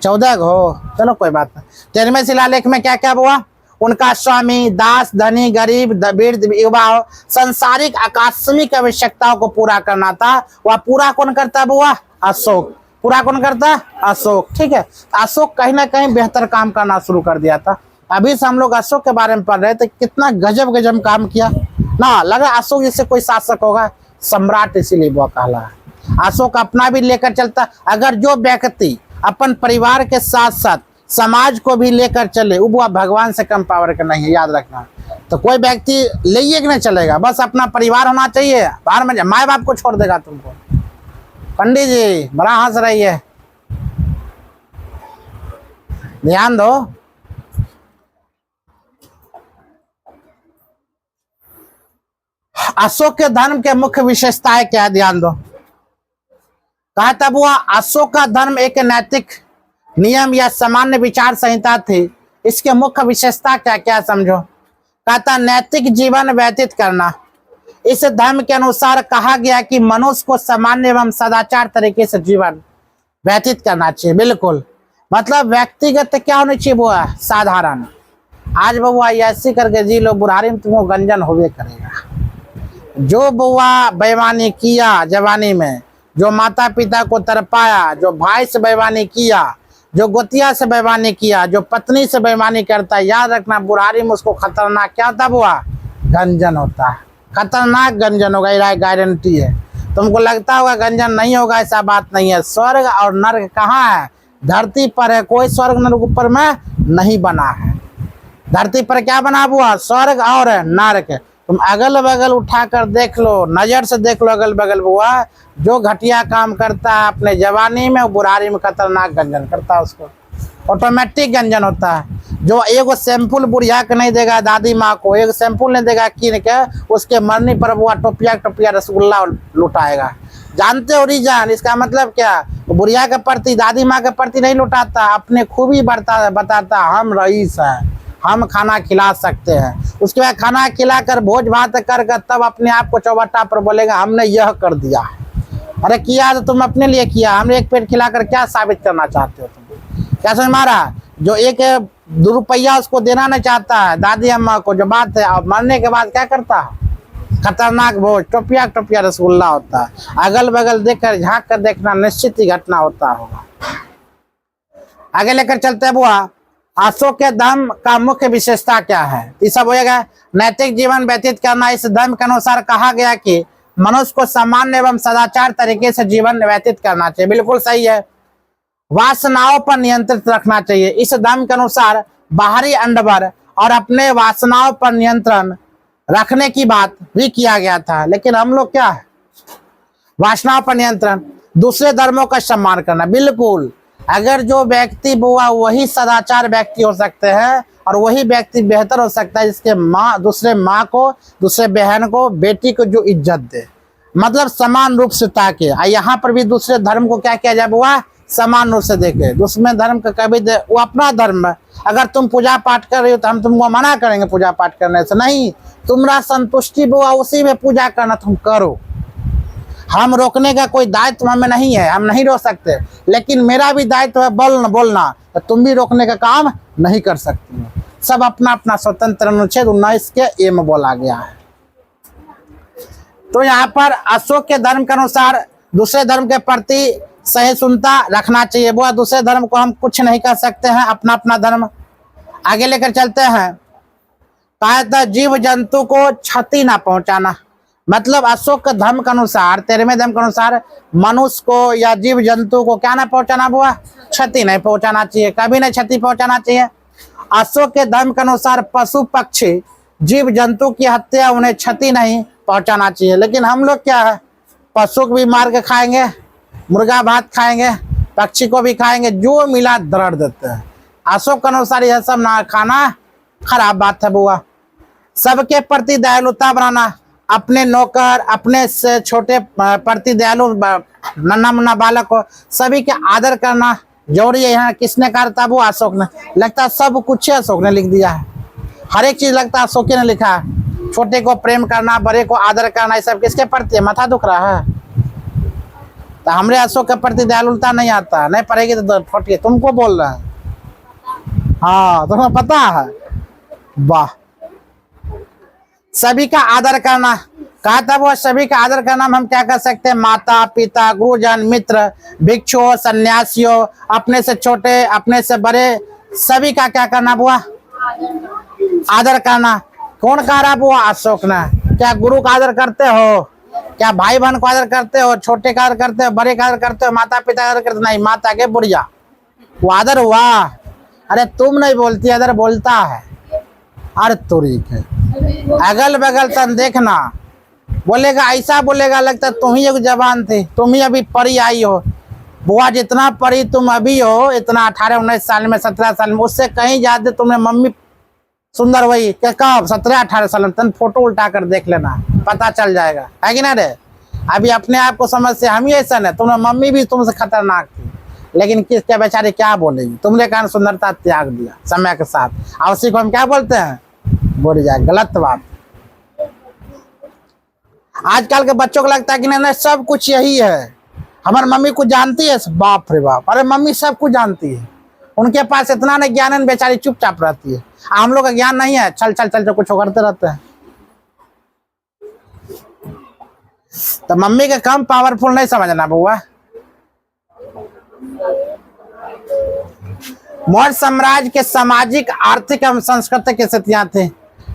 14 हो, चलो कोई बात नहीं। 13वें शिलालेख में क्या क्या हुआ? उनका स्वामी, दास, धनी, गरीब, वृद्ध, युवा, सांसारिक आकस्मिक आवश्यकताओं को पूरा करना था। वह पूरा कौन करता हुआ? अशोक। पूरा कौन करता है? अशोक। ठीक है, अशोक कहीं ना कहीं बेहतर काम करना शुरू कर दिया था। अभी से हम लोग अशोक के बारे में पढ़ रहे थे, कितना गजब काम किया ना। लगा अशोक जैसे कोई शासक होगा, सम्राट इसीलिए वो कहला है। अशोक अपना भी लेकर चलता। अगर जो व्यक्ति अपन परिवार के साथ साथ समाज को भी लेकर चले, वो भगवान से कम पावर का नहीं है, याद रखना। तो कोई व्यक्ति ले नहीं चलेगा, बस अपना परिवार होना चाहिए। बाहर में माँ बाप को छोड़ देगा तुमको। पंडित जी बड़ा हंस रही है, ध्यान दो। अशोक के धर्म के मुख्य विशेषताएं क्या है? ध्यान दो। कहा तब हुआ अशोक का धर्म एक नैतिक नियम या सामान्य विचार संहिता थी। इसके मुख्य विशेषता क्या क्या समझो। कहता नैतिक जीवन व्यतीत करना। इस धर्म के अनुसार कहा गया कि मनुष्य को सामान्य एवं सदाचार तरीके से जीवन व्यतीत करना चाहिए। बिल्कुल, मतलब व्यक्तिगत क्या होना चाहिए, वो साधारण। आज बउआ ऐसी करके जी लो, बुढ़ारी में तुमको गंजन होवे करेगा। जो बउआ बेईमानी किया जवानी में, जो माता पिता को तरपाया, जो भाई से बेईमानी किया, जो गोतिया से बेईमानी किया, जो पत्नी से बेईमानी करता है, याद रखना बुढ़ारी में उसको खतरनाक क्या होता है बुआ, गंजन होता है। खतरनाक गंजन होगा, ये गारंटी है। तुमको लगता होगा गंजन नहीं होगा, ऐसा बात नहीं है। स्वर्ग और नर्क कहाँ है, धरती पर है। कोई स्वर्ग नर्क ऊपर में नहीं बना है। धरती पर क्या बना हुआ, स्वर्ग और नर्क। तुम अगल बगल उठाकर देख लो, नजर से देख लो अगल बगल बुआ। जो घटिया काम करता है अपने जवानी में, वो बुढ़ारी में खतरनाक गंजन करता है, उसको ऑटोमेटिक गंजन होता है। जो एगो सैंपल बुढ़िया के नहीं देगा दादी माँ को, एक सैंपल नहीं देगा कीन के, उसके मरने पर वो टोपिया टोपिया रसगुल्ला लुटाएगा। जानते हो रीजन, इसका मतलब क्या, बुढ़िया के प्रति दादी माँ के प्रति नहीं लुटाता, अपने खूबी बताता हम रईस हैं, हम खाना खिला सकते हैं। उसके बाद खाना खिलाकर भोज भात कर तब अपने आप को चौबट्टा पर बोलेगा हमने यह कर दिया। अरे किया तो तुम अपने लिए किया, हमने एक पेट खिलाकर क्या साबित करना चाहते हो तुम, क्या समझ मारा। जो एक 2 रुपया उसको देना नहीं चाहता है दादी अम्मा को, जो बात है, अब मरने के बाद क्या करता है, खतरनाक भोज, टोपिया टोपिया रसगुल्ला होता है। अगल बगल देखकर झांक कर देखना, निश्चित ही घटना होता होगा। आगे लेकर चलते हैं बुआ, अशोक के धर्म का मुख्य विशेषता क्या है। ये सब होगा नैतिक जीवन व्यतीत करना। इस धर्म के अनुसार कहा गया कि मनुष्य को सामान्य एवं सदाचार तरीके से जीवन व्यतीत करना चाहिए। बिल्कुल सही है। वासनाओं पर नियंत्रित रखना चाहिए। इस धर्म के अनुसार बाहरी अंडवर और अपने वासनाओं पर नियंत्रण रखने की बात भी किया गया था। लेकिन हम लोग क्या है, वासनाओं पर नियंत्रण, दूसरे धर्मों का सम्मान करना। बिल्कुल, अगर जो व्यक्ति बुआ वही सदाचार व्यक्ति हो सकते हैं और वही व्यक्ति बेहतर हो सकता है जिसके दूसरे माँ को, दूसरे बहन को, बेटी को जो इज्जत दे, मतलब समान रूप से ताके। यहाँ पर भी दूसरे धर्म को क्या किया जाए बुआ, समान रूप से देखे। दूसरे धर्म का कभी वो अपना धर्म है। अगर तुम पूजा पाठ कर रही हो तो हम तुमको मना करेंगे पूजा पाठ करने से, नहीं। तुम्हारा संतुष्टि बुआ उसी में पूजा करना, तुम करो। हम रोकने का कोई दायित्व हमें नहीं है, हम नहीं रोक सकते। लेकिन मेरा भी दायित्व है बोलना, तो तुम भी रोकने का काम नहीं कर सकती हो। सब अपना अपना स्वतंत्र अनुच्छेद 19 के ए में बोला गया है। तो यहाँ पर अशोक के धर्म के अनुसार दूसरे धर्म के प्रति सहिष्णुता रखना चाहिए। वो दूसरे धर्म को हम कुछ नहीं कर सकते हैं, अपना अपना धर्म। आगे लेकर चलते हैं। कहा था जीव जंतु को क्षति ना पहुंचाना। मतलब अशोक धर्म के अनुसार, 13वें धर्म के अनुसार मनुष्य को या जीव जंतु को क्या ना पहुंचाना हुआ, क्षति नहीं पहुंचाना चाहिए, कभी नहीं क्षति पहुंचाना चाहिए। अशोक के धर्म के अनुसार पशु पक्षी जीव जंतु की हत्या, उन्हें क्षति नहीं पहुंचाना चाहिए। लेकिन हम लोग क्या है, पशु को भी मार के खाएंगे, मुर्गा भात खाएंगे, पक्षी को भी खाएंगे, जो मिला दरड़ देते हैं। अशोक के अनुसार यह सब ना खाना खराब बात है बुआ। सबके प्रति दयालुता बनाना, अपने नौकर, अपने से छोटे प्रति दयालु नन्हा मुन्ना बालक को सभी के आदर करना जरूरी है। यहाँ किसने कहा था वो, अशोक ने। लगता है सब कुछ अशोक ने लिख दिया है, हर एक चीज लगता है अशोक ने लिखा है। छोटे को प्रेम करना, बड़े को आदर करना, ये सब किसके प्रति है, माथा दुख रहा है। तो हमरे अशोक के प्रति दयालुता नहीं आता, नहीं पढ़ेगी तो फटिए, तुमको बोल रहा है। हाँ तुम्हें पता है, वाह। सभी का आदर करना, कहा था वो सभी का आदर करना हम क्या कर सकते हैं, माता पिता, गुरुजन, मित्र, भिक्षुओं, सन्यासियों, अपने से छोटे, अपने से बड़े, सभी का क्या करना बुआ, आदर करना। कौन कह रहा बुआ, अशोक ने। क्या गुरु का आदर करते हो, क्या भाई बहन को आदर करते हो, छोटे का आदर करते हो, बड़े का आदर करते हो, माता पिता का आदर करते हो, नहीं। माता के बुढ़िया वो आदर हुआ। अरे तुम नहीं बोलती, आदर बोलता है। अरे तुरी के अगल बगल तन देखना, बोलेगा ऐसा बोलेगा, लगता तुम ही एक जवान थे, तुम ही अभी परी आई हो। बुआ जितना परी तुम अभी हो, इतना 18-19 साल में, 17 साल में, उससे कहीं ज्यादा तुमने मम्मी सुंदर वही क्या, कब 17-18 साल में। तन फोटो उल्टा कर देख लेना, पता चल जाएगा, है कि ना रे। अभी अपने आप को समझ से हम ही ऐसा है, तुम्हारी मम्मी भी तुमसे खतरनाक थी, लेकिन किसके बेचारे क्या बोलेगी, तुमने कारण सुंदरता त्याग दिया समय के साथ, और उसी को हम क्या बोलते हैं, बोल जाए गलत बात। आजकल के बच्चों को लगता है कि नहीं सब कुछ यही है, हमारी मम्मी कुछ जानती है, बाप रे बाप, अरे मम्मी सब कुछ जानती है, उनके पास इतना नहीं ज्ञान है, बेचारी चुपचाप रहती है। हम लोग का ज्ञान नहीं है, चल चल चल कुछ करते रहते हैं। तो मम्मी के कम पावरफुल नहीं समझना बुआ। मौर्य साम्राज्य के सामाजिक, आर्थिक एवं सांस्कृतिक स्थितियां थी।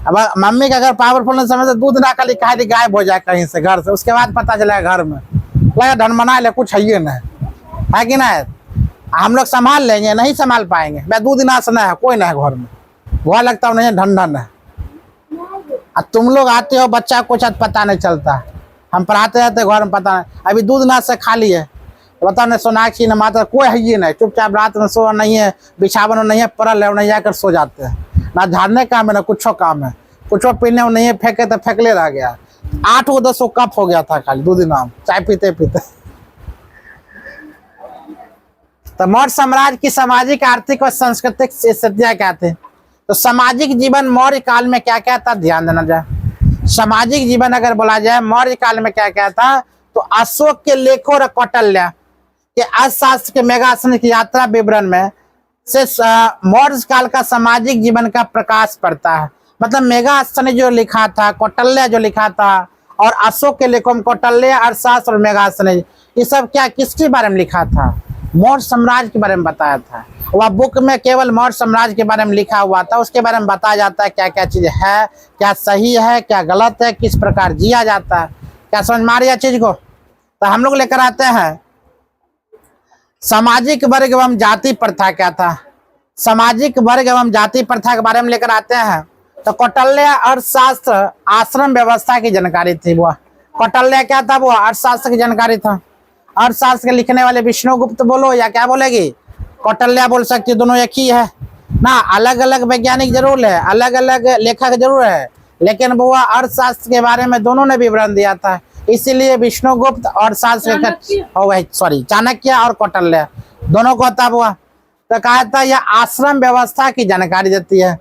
अब मम्मी का अगर पावरफुल नहीं समझे, दूध ना खाली खाली गायब हो जाए कहीं से घर से, उसके बाद पता चलेगा घर में लगा ढनमना ले कुछ है ना, है कि ना। हम लोग संभाल लेंगे, नहीं संभाल पाएंगे, मैं दूध ना सुना है, कोई ना है घर में, वह लगता है नहीं ढन ढन है। अब तुम लोग आते हो, बच्चा कुछ पता नहीं चलता, हम पढ़ाते रहते घर में, पता नहीं अभी दूध ना से खाली है, बताओ न सोनाक्षी न माता कोई है ही नहीं, चुपचाप रात में सो नहीं है, बिछावन नहीं है, पड़ल है, नहीं जाकर सो जाते हैं, ना झाड़ने काम है ना कुछ काम है, कुछ पीने नहीं है, फेंके तो फेंकले रह गया। 8-10 कप हो गया था खाली दूध नाम चाय पीते पीते। तो मौर्य साम्राज्य की सामाजिक, आर्थिक और सांस्कृतिक स्थितियां क्या थी। तो सामाजिक जीवन मौर्य काल में क्या क्या था, ध्यान देना जाए। सामाजिक जीवन अगर बोला जाए मौर्य काल में क्या क्या था, तो अशोक के लेखों और कौटिल्य के अर्थशास्त्र के मेघासन की यात्रा विवरण में से मौर्य काल का सामाजिक जीवन का प्रकाश पड़ता है। मतलब मेघासन ने जो लिखा था, कौटिल्य जो लिखा था, और अशोक के लेखों में कौटिल्य, अर्थशास्त्र और मेघासन, ये सब क्या किसके बारे में लिखा था, मौर्य साम्राज्य के बारे में बताया था। वह बुक में केवल मौर्य साम्राज्य के बारे में लिखा हुआ था, उसके बारे में बताया जाता है क्या क्या चीज है, क्या सही है, क्या गलत है, किस प्रकार जिया जाता है। क्या समझ में आ रही है चीज को। तो हम लोग लेकर आते हैं सामाजिक वर्ग एवं जाति प्रथा क्या था। सामाजिक वर्ग एवं जाति प्रथा के बारे में लेकर आते हैं। तो कौटिल्य अर्थशास्त्र, आश्रम व्यवस्था की जानकारी थी। वो कौटिल्य क्या था, वो अर्थशास्त्र की जानकारी था। अर्थशास्त्र के लिखने वाले विष्णुगुप्त बोलो या क्या बोलेगी, कौटिल्य बोल सकती, दोनों एक ही है ना। अलग अलग वैज्ञानिक जरूर है, अलग अलग लेखक जरूर है, लेकिन वो अर्थशास्त्र के बारे में दोनों ने विवरण दिया था, इसीलिए विष्णुगुप्त और चाणक्य और कौटिल्य दोनों को होता हुआ। तो कहा था यह आश्रम व्यवस्था की जानकारी देती है।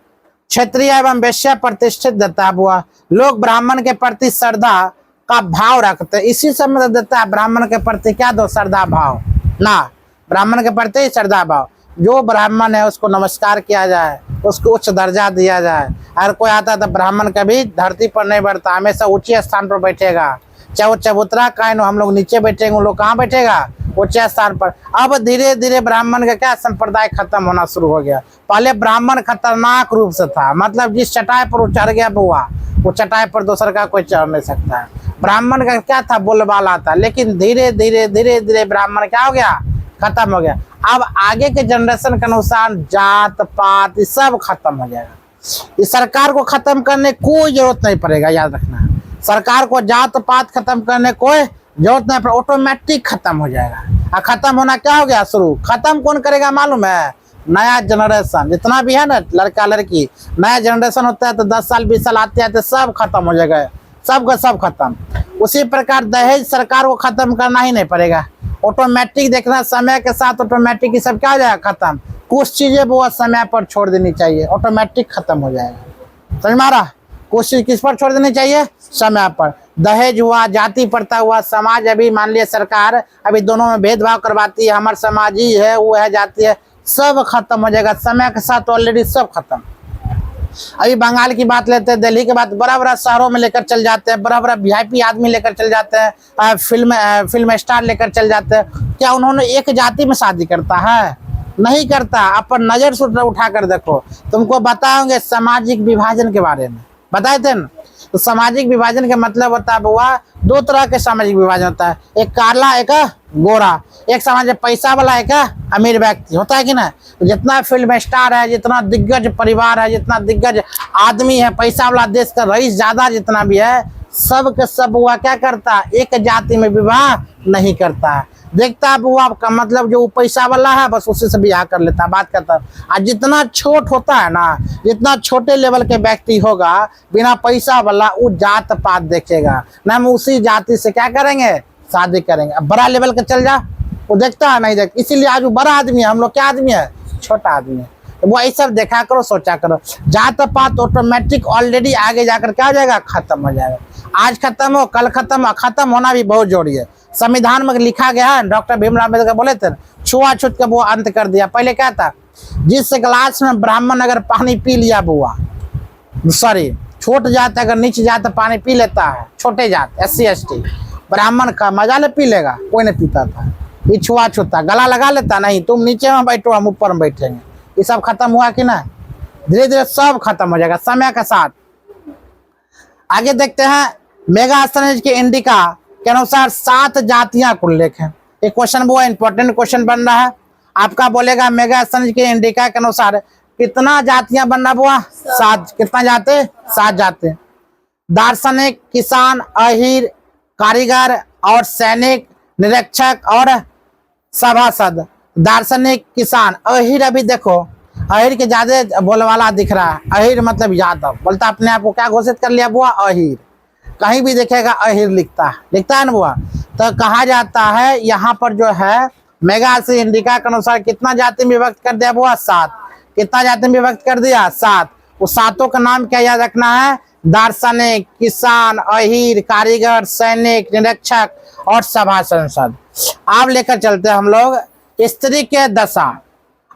क्षेत्रीय एवं वैश्य प्रतिष्ठित देता हुआ, लोग ब्राह्मण के प्रति श्रद्धा का भाव रखते, इसी से मतलब देता है ब्राह्मण के प्रति क्या दो, श्रद्धा भाव ना, ब्राह्मण के प्रति श्रद्धा भाव। जो ब्राह्मण है उसको नमस्कार किया जाए, उसको उच्च दर्जा दिया जाए। अगर कोई आता है तो ब्राह्मण कभी धरती पर नहीं बढ़ता, हमेशा ऊंचे स्थान पर बैठेगा। चाहे वो चबूतरा कायन, हम लोग नीचे बैठेंगे, उन लोग कहाँ बैठेगा, ऊंचे स्थान पर। अब धीरे धीरे ब्राह्मण का क्या संप्रदाय खत्म होना शुरू हो गया। पहले ब्राह्मण खतरनाक रूप से था, मतलब जिस चटाई पर वो चढ़ गया बुआ, वो चटाई पर दूसर का कोई चढ़ नहीं सकता है। ब्राह्मण का क्या था, बोलबाला था। लेकिन धीरे धीरे धीरे धीरे ब्राह्मण क्या हो गया, खत्म हो गया। अब आगे के जनरेशन के अनुसार जात पात ये सब खत्म हो जाएगा। इस सरकार को खत्म करने कोई जरूरत नहीं पड़ेगा, याद रखना। सरकार को जात पात खत्म करने कोई जरूरत नहीं पड़ेगा, ऑटोमेटिक खत्म हो जाएगा। और खत्म होना क्या हो गया शुरू, खत्म कौन करेगा मालूम है, नया जनरेशन। जितना भी है ना लड़का लड़की, नया जनरेशन होता है तो 10 साल 20 साल आते आते सब खत्म हो जाएगा, सबका सब खत्म। उसी प्रकार दहेज सरकार को खत्म करना ही नहीं पड़ेगा, ऑटोमेटिक देखना समय के साथ ऑटोमेटिक ये सब क्या हो जाएगा, खत्म। कुछ चीजें वो समय पर छोड़ देनी चाहिए, ऑटोमेटिक खत्म हो जाएगा। समझ मारा, कुछ चीज किस पर छोड़ देनी चाहिए, समय पर। दहेज हुआ, जाति प्रथा हुआ, समाज अभी मान लिया सरकार अभी दोनों में भेदभाव करवाती है, हमारा समाज ही है वो है जाति है, सब खत्म हो जाएगा समय के साथ, ऑलरेडी सब खत्म। अभी बंगाल की बात लेते हैं, दिल्ली की बात, बड़ा बड़ा शहरों में लेकर चल जाते हैं, बड़ा बड़ा VIP आदमी लेकर चल जाते हैं, फिल्म स्टार लेकर चल जाते हैं। क्या उन्होंने एक जाति में शादी करता है, नहीं करता। अपन नजर से उठा कर देखो, तुमको बताओगे सामाजिक विभाजन के बारे में, बताए थे ना। तो सामाजिक विभाजन का मतलब होता है बुआ, 2 तरह के सामाजिक विभाजन होता है, एक काला एक गोरा। एक समाज में पैसा वाला एक अमीर व्यक्ति होता है कि ना। जितना फिल्म स्टार है, जितना दिग्गज परिवार है, जितना दिग्गज आदमी है, पैसा वाला देश का रईस ज्यादा जितना भी है, सब के सब हुआ क्या करता है, एक जाति में विवाह नहीं करता है। देखता है बुआ का मतलब जो पैसा वाला है बस उसी से ब्याह कर लेता है, बात करता है। और जितना छोट होता है ना, जितना छोटे लेवल के व्यक्ति होगा बिना पैसा वाला, वो जात पात देखेगा ना, हम उसी जाति से क्या करेंगे, शादी करेंगे। अब बड़ा लेवल का चल जा, वो देखता है नहीं देखता, इसीलिए आज वो बड़ा आदमी है, हम लोग क्या आदमी है, छोटा आदमी है। तो वो ये सब देखा करो, सोचा करो। जात पात ऑटोमेटिक ऑलरेडी आगे जाकर क्या हो जाएगा, खत्म हो जाएगा। आज खत्म हो, कल खत्म, खत्म होना भी बहुत जरूरी है। संविधान में लिखा गया है, डॉक्टर भीमराव अम्बेडकर बोले थे छुआछूत का वो अंत कर दिया। पहले क्या था, जिस गिलास में ब्राह्मण अगर पानी पी लिया बुआ, सॉरी छोट जात अगर नीचे जात पानी पी लेता है, छोटे जात SC ST, ब्राह्मण का मजा ले पी लेगा, कोई नहीं पीता था। ये छुआछूत था, गला लगा लेता, नहीं तुम नीचे में बैठो हम ऊपर में बैठेंगे। ये सब खत्म हुआ कि ना, धीरे धीरे सब खत्म हो जाएगा समय के साथ। आगे देखते हैं, मेगा स्तनेज के इंडिका के अनुसार 7 जातियां का उल्लेख है। एक क्वेश्चन वो इंपॉर्टेंट क्वेश्चन बन रहा है आपका, बोलेगा मेगा स्तनेज के इंडिका के अनुसार कितना जातियां बन रहा हुआ, 7। कितना जाते, 7 जाते। दार्शनिक, किसान, अहीर, कारीगर और सैनिक, निरीक्षक और सभासद। दार्शनिक, किसान, अहीर। अभी देखो अहीर के ज्यादा बोलवाला दिख रहा है, अहीर मतलब यादव, बोलता अपने आप को क्या घोषित कर लिया बुआ, अहीर। कहीं भी देखेगा अहीर लिखता है ना बुआ। तो कहा जाता है यहाँ पर जो है मेगा से इंडिका के अनुसार कितना जाति में विभक्त कर दिया बुआ, 7। कितना जाति में विभक्त कर दिया, 7। उस 7 का नाम क्या याद रखना है, दार्शनिक, किसान, अहीर, कारीगर, सैनिक, निरीक्षक और सभा संसद। अब लेकर चलते हैं हम लोग स्त्री के दशा।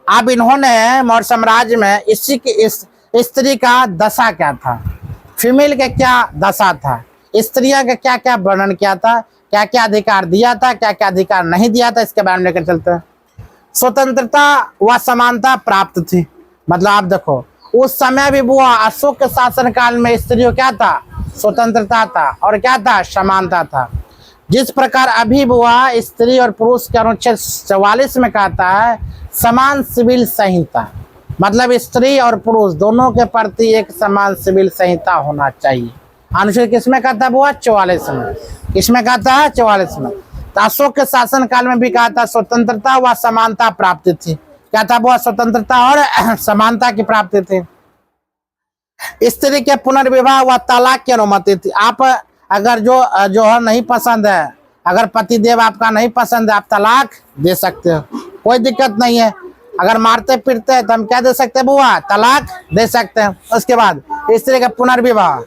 अब इन्होंने मौर्य साम्राज्य में इसी की स्त्री का दशा क्या था, फीमेल के क्या दशा था, स्त्रियां का क्या क्या वर्णन किया था, क्या क्या अधिकार दिया था, क्या क्या अधिकार नहीं दिया था, इसके बारे में लेकर चलते हैं। स्वतंत्रता व समानता प्राप्त थी, मतलब आप देखो उस समय भी बुआ अशोक के शासन काल में स्त्रियों क्या था, स्वतंत्रता था और क्या था, समानता था। जिस प्रकार अभी बुआ स्त्री और पुरुष के अनुच्छेद 44 में कहता है समान सिविल संहिता, मतलब स्त्री और पुरुष दोनों के प्रति एक समान सिविल संहिता होना चाहिए। अनुच्छेद किसमें कहता है बुआ, 44 में। किसमें कहता है, 44 में। तो अशोक के शासन काल में भी कहा था स्वतंत्रता व समानता प्राप्ति थी। क्या था बुआ, स्वतंत्रता और समानता की प्राप्ति थी। स्त्री के पुनर्विवाह व तलाक की अनुमति थी। आप अगर जो है नहीं पसंद है, अगर पतिदेव आपका नहीं पसंद है, आप तलाक दे सकते हो, कोई दिक्कत नहीं है। अगर मारते पीटते हैं तो हम क्या दे सकते हैं बुआ, तलाक दे सकते हैं। उसके बाद स्त्री का पुनर्विवाह,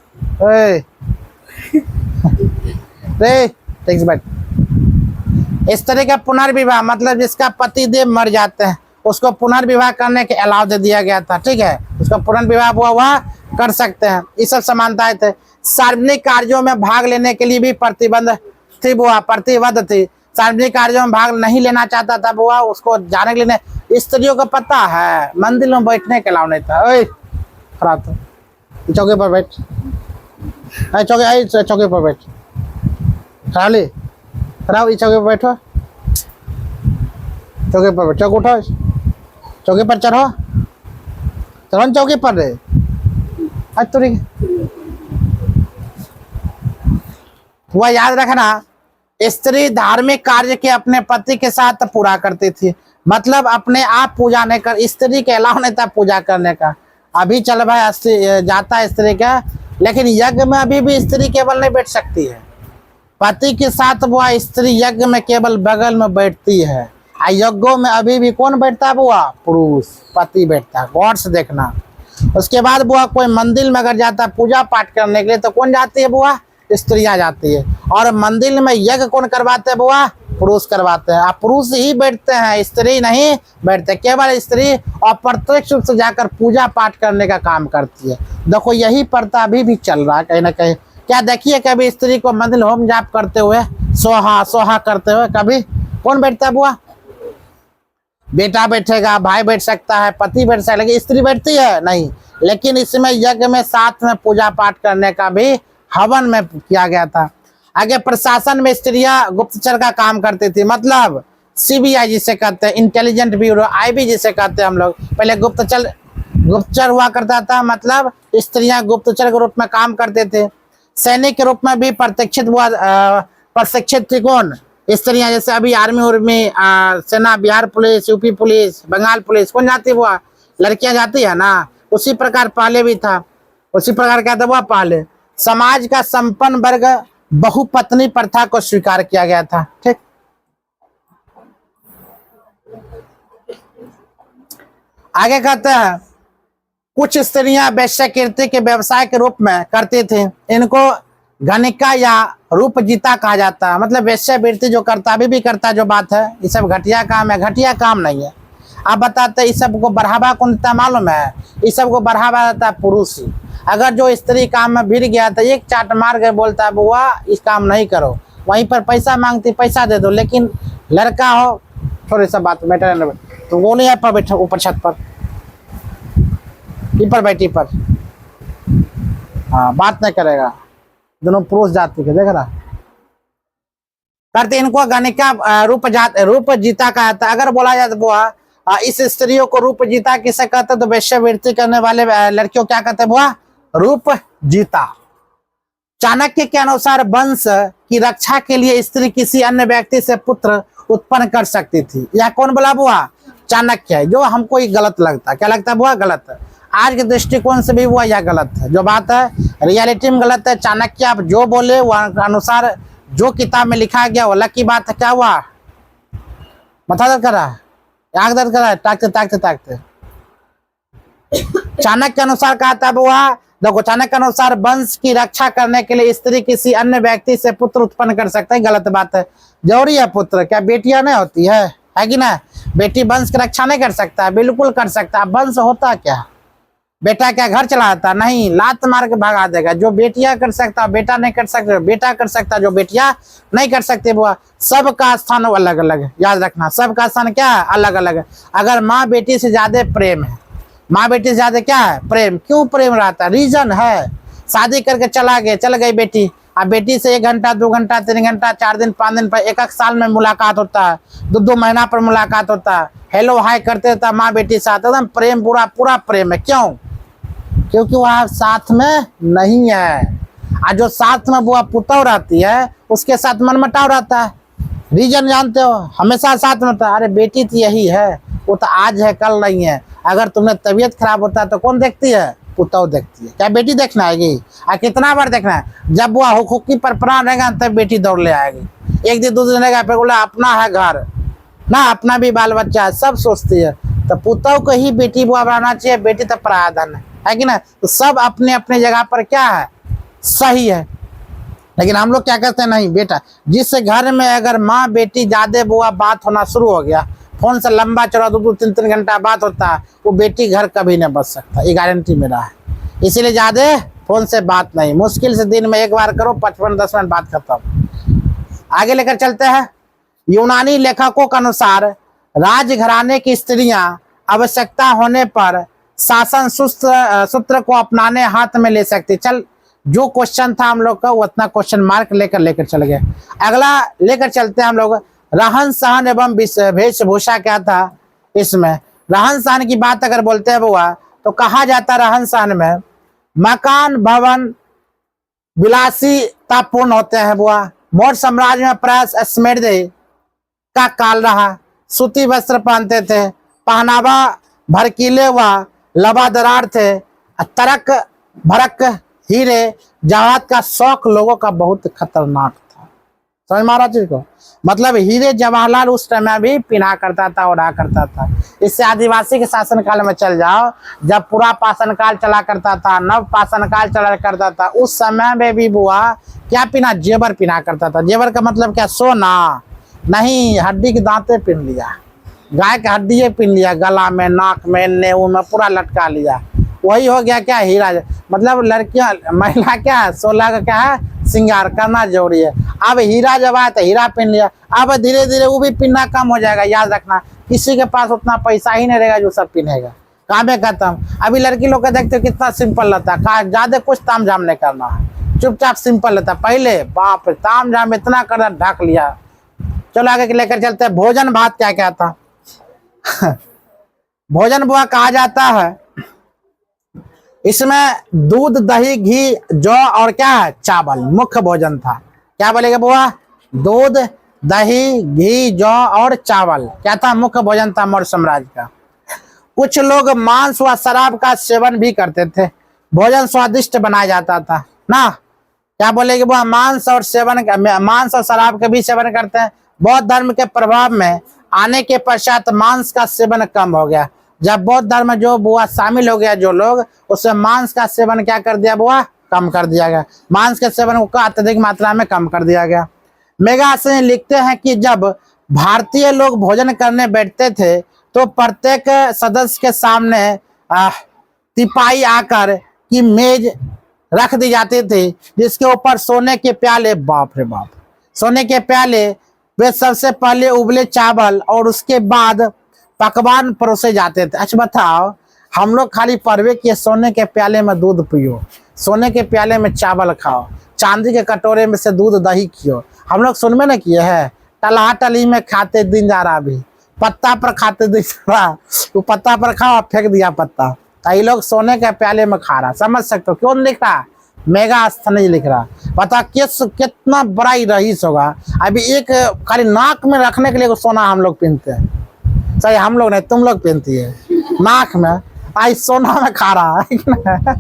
इस तरह का पुनर्विवाह मतलब जिसका पतिदेव मर जाते हैं उसको पुनर्विवाह करने के अलाव दे दिया गया था, ठीक है, उसका पुनर्विवाह हुआ वह कर सकते हैं। ये सब समानताएं थे। सार्वजनिक कार्यों में भाग लेने के लिए भी प्रतिबंध थी बुआ, प्रतिबद्ध थी। सार्वजनिक कार्यों में भाग नहीं लेना चाहता था बुआ, उसको जाने के लिए स्त्रियों को पता है मंदिर में बैठने के अलाव नहीं था। खराब तो चौके पर बैठ, चौके पर बैठ, खराली खराब, चौके पर बैठो, चौके पर बैठ, चौक उठो, चौके पर चढ़ो, चढ़ो चौके पर रे। आज तो वह याद रखना, स्त्री धार्मिक कार्य के अपने पति के साथ पूरा करती थी, मतलब अपने आप पूजा नहीं कर, स्त्री के अलावा नहीं था पूजा करने का। अभी चल भाई जाता है स्त्री का, लेकिन यज्ञ में अभी भी स्त्री केवल नहीं बैठ सकती है, पति के साथ बुआ स्त्री यज्ञ में केवल बगल में बैठती है। यज्ञों में अभी भी कौन बैठता है बुआ, पुरुष, पति बैठता है। गौर से देखना। उसके बाद बुआ कोई मंदिर में अगर जाता है पूजा पाठ करने के लिए तो कौन जाती है बुआ, स्त्रियां जाती है। और मंदिर में यज्ञ कौन करवाते हैं बुआ, पुरुष करवाते हैं। आप पुरुष ही बैठते हैं, स्त्री नहीं बैठते। केवल स्त्री अप्रत्यक्ष रूप से जाकर पूजा पाठ करने का काम करती है। देखो यही प्रथा अभी भी चल रहा है कहीं ना कहीं। क्या देखिए कभी स्त्री को मंदिर होम जाप करते हुए, सोहा सोहा करते हुए कभी कौन बैठता है बुआ, बेटा बैठेगा, भाई बैठ सकता है, पति बैठ सकता है, लेकिन स्त्री बैठती है नहीं। लेकिन इसमें यज्ञ में साथ में पूजा पाठ करने का भी हवन में किया गया था। आगे प्रशासन में स्त्रियां गुप्तचर का काम करती थी, मतलब CBI जिसे कहते हैं, इंटेलिजेंट ब्यूरो, IB जिसे कहते हैं हम लोग। पहले गुप्तचर हुआ करता था, मतलब स्त्रियां गुप्तचर के रूप में काम करते थे। सैनिक के रूप में भी प्रशिक्षित थी कौन, स्त्रियां। जैसे अभी आर्मी उर्मी, सेना, Bihar police, UP police, Bengal police, कौन जाती है वो, लड़कियां जाती है ना। उसी प्रकार पहले भी था, उसी प्रकार क्या था वो पहले। समाज का संपन्न वर्ग बहुपत्नी प्रथा को स्वीकार किया गया था, ठीक। आगे कहते हैं कुछ स्त्रियां वेश्याकृति के व्यवसाय के रूप में करती थी। इनको गणिका या रूपजीता कहा जाता है। मतलब वेश्यावृत्ति जो करता अभी भी करता जो बात है, ये सब घटिया काम है। घटिया काम नहीं है। आप बताते इस सब को बढ़ावा कौन देता मालूम है? इस सब को बढ़ावा देता है पुरुष ही। अगर जो स्त्री काम में भिड़ गया तो एक चाट मार के बोलता है बुआ इस काम नहीं करो, वहीं पर पैसा मांगती पैसा दे दो। लेकिन लड़का हो थोड़ी सा बात बेटर तो वो नहीं है पर बैठा ऊपर छत पर ऊपर बैठी पर, हाँ बात नहीं करेगा। दोनों पुरुष जाति के देख रहा करते। इनको गणिका रूप जीता कहा था। अगर बोला जाए तो बुआ इस स्त्रियों को रूप जीता किसे कहते? तो वेश्यावृत्ति करने वाले लड़कियों क्या कहते हैं बुआ? रूप जीता। चाणक्य के अनुसार वंश की रक्षा के लिए स्त्री किसी अन्य व्यक्ति से पुत्र उत्पन्न कर सकती थी। यह कौन बोला बुआ? चाणक्य है। जो हमको ये गलत लगता है। क्या लगता है बुआ? गलत है। आज के दृष्टिकोण से भी हुआ यह गलत है। जो बात है रियलिटी में गलत है। चाणक्य आप जो बोले वो अनुसार जो किताब में लिखा गया वो अलग की बात है। क्या हुआ? माथा दर्द कर रहा है, आंख दर्द कर रहा है, ताकते ताकते ताकते। चाणक्य के अनुसार कहा था बुआ देखो, चाणक्य के अनुसार वंश की रक्षा करने के लिए स्त्री किसी अन्य व्यक्ति से पुत्र उत्पन्न कर सकता है। गलत बात है। जरूरी है पुत्र? क्या बेटियां नहीं होती है कि ना? बेटी वंश की रक्षा नहीं कर सकता है? बिल्कुल कर सकता है। वंश होता क्या? बेटा क्या घर चलाता? नहीं, लात मार के भगा देगा। जो बेटियां कर सकता बेटा नहीं कर सकता, बेटा कर सकता जो बेटियां नहीं कर सकते बुआ। सबका स्थान अलग अलग है, याद रखना। सबका स्थान क्या है? अलग अलग है। अगर माँ बेटी से ज्यादा प्रेम है, माँ बेटी से ज्यादा क्या है? प्रेम। क्यों प्रेम रहता है? रीजन है। शादी करके चल गई बेटी, अब बेटी से 1 घंटा 2 घंटा 3 घंटा 4 दिन 5 दिन पर 1 साल में मुलाकात होता है, 2 महीना पर मुलाकात होता है, हेलो हाय करते रहता माँ बेटी साथ, एकदम प्रेम पूरा प्रेम है। क्यों? क्योंकि वह साथ में नहीं है। और जो साथ में बुआ पुतौ रहती है उसके साथ मनमुटाव रहता है। रीजन जानते हो? हमेशा साथ में था। अरे बेटी तो यही है, वो तो आज है कल नहीं है। अगर तुमने तबीयत खराब होता है तो कौन देखती है? पुतौ देखती है। क्या बेटी देखना आएगी? और कितना बार देखना है? जब वो हुक्की पर प्राण रहेगा तब बेटी दौड़ ले आएगी। 1 दिन 2 दिन रहेगा फिर बोला अपना है घर ना, अपना भी बाल बच्चा है, सब सोचती है। तो पुतौ को ही बेटी बुआ बनाना चाहिए। बेटी तो पराया धन है कि ना? तो सब अपने अपने जगह पर क्या है? सही है। लेकिन हम लोग क्या कहते हैं? नहीं बेटा, जिस घर में अगर माँ बेटी ज्यादा बुआ बात होना शुरू हो गया, फोन से लंबा चौड़ा 2-2 3-3 घंटा बात होता है, वो बेटी घर कभी नहीं बच सकता। ये गारंटी मेरा है। इसीलिए ज्यादा फोन से बात नहीं, मुश्किल से दिन में 1 बार करो, 55-10 मिनट बात खत्म। आगे लेकर चलते हैं। यूनानी लेखकों के अनुसार राजघराने की स्त्रियां आवश्यकता होने पर शासन सूत्र को अपनाने हाथ में ले सकती। चल जो क्वेश्चन था हम लोग का वो उतना क्वेश्चन मार्क लेकर चल गए। अगला लेकर चलते हैं हम लोग। रहन सहन एवं वेशभूषा क्या था इसमें? रहन सहन की बात अगर बोलते हैं बुआ तो कहा जाता रहन सहन में मकान भवन विलासितापूर्ण होते हैं बुआ। मौर्य साम्राज्य में प्राय समृद्धि का काल रहा। सूती वस्त्र पहनते थे, पहनावा भड़कीले व लबादरार थे। तरक भरक हीरे जवाहरात का शौक लोगों का बहुत खतरनाक था। समझ मारा चीज को? मतलब हीरे जवाहरलाल उस समय भी पिना करता था, उड़ा करता था। इससे आदिवासी के शासन काल में चल जाओ, जब पूरा पाषाण काल चला करता था, नव पाषाण काल चला करता था, उस समय में भी बुआ क्या पिना? जेवर पिना करता था। जेवर का मतलब क्या? सोना नहीं, हड्डी के दांते पिन लिया, गाय का हड्डी पिन लिया, गला में, नाक में, नेऊ में पूरा लटका लिया। वही हो गया क्या? हीरा। मतलब लड़कियां महिला क्या है? 16 का क्या है? श्रृंगार करना जरूरी है। अब हीरा जब आया तो हीरा पहन लिया, अब धीरे धीरे वो भी पहनना कम हो जाएगा। याद रखना, किसी के पास उतना पैसा ही नहीं रहेगा जो सब पहनेगा। काम खत्म। अभी लड़की लोग का देखते हो कितना सिंपल रहता है, ज्यादा कुछ ताम झाम नहीं करना है, चुपचाप सिंपल रहता। पहले बाप रे ताम झाम इतना कर ढक लिया। चलो आगे लेकर चलते हैं। भोजन भात क्या क्या था? भोजन बुआ कहा जाता है इसमें दूध दही घी जौ और क्या है? चावल मुख्य भोजन था। क्या बोलेगा बुआ? दूध दही घी जौ और चावल क्या था? मुख्य भोजन था मौर्य साम्राज्य का। कुछ लोग मांस व शराब का सेवन भी करते थे। भोजन स्वादिष्ट बनाया जाता था ना। क्या बोलेगी बुआ? मांस और शराब का भी सेवन करते हैं। बौद्ध धर्म के प्रभाव में आने के पश्चात मांस का सेवन कम हो गया। जब बौद्ध धर्म में जो बुआ शामिल हो गया जो लोग, उससे मांस का सेवन क्या कर दिया बुआ, कम कर दिया गया। मांस के सेवन को अत्यधिक मात्रा में कम कर दिया गया। मेघासन लिखते हैं कि जब भारतीय लोग भोजन करने बैठते थे तो प्रत्येक सदस्य के सामने तिपाई आकर की मेज रख दी जाती थी, जिसके ऊपर सोने के प्याले, बाप रे बाप, सोने के प्याले, वे सबसे पहले उबले चावल और उसके बाद पकवान परोसे जाते थे। अच्छा बताओ, हम लोग खाली परवे किए सोने के प्याले में दूध पियो, सोने के प्याले में चावल खाओ, चांदी के कटोरे में से दूध दही खियो। हम लोग सुनबे न किए है, टला टली में खाते दिन जा रहा, भी पत्ता पर खाते दिन जा रहा, वो पत्ता पर खाओ, फेंक दिया पत्ता। ये लोग सोने के प्याले में खा रहा, समझ सकते हो क्यों लिख रहा, मेगास्थनीज लिख रहा। पता कितना बड़ा ही रईस होगा। अभी एक खाली नाक में रखने के लिए सोना हम लोग पहनते हैं, सही हम लोग नहीं, तुम लोग पहनती है नाक में, आई सोना में खा रहा है।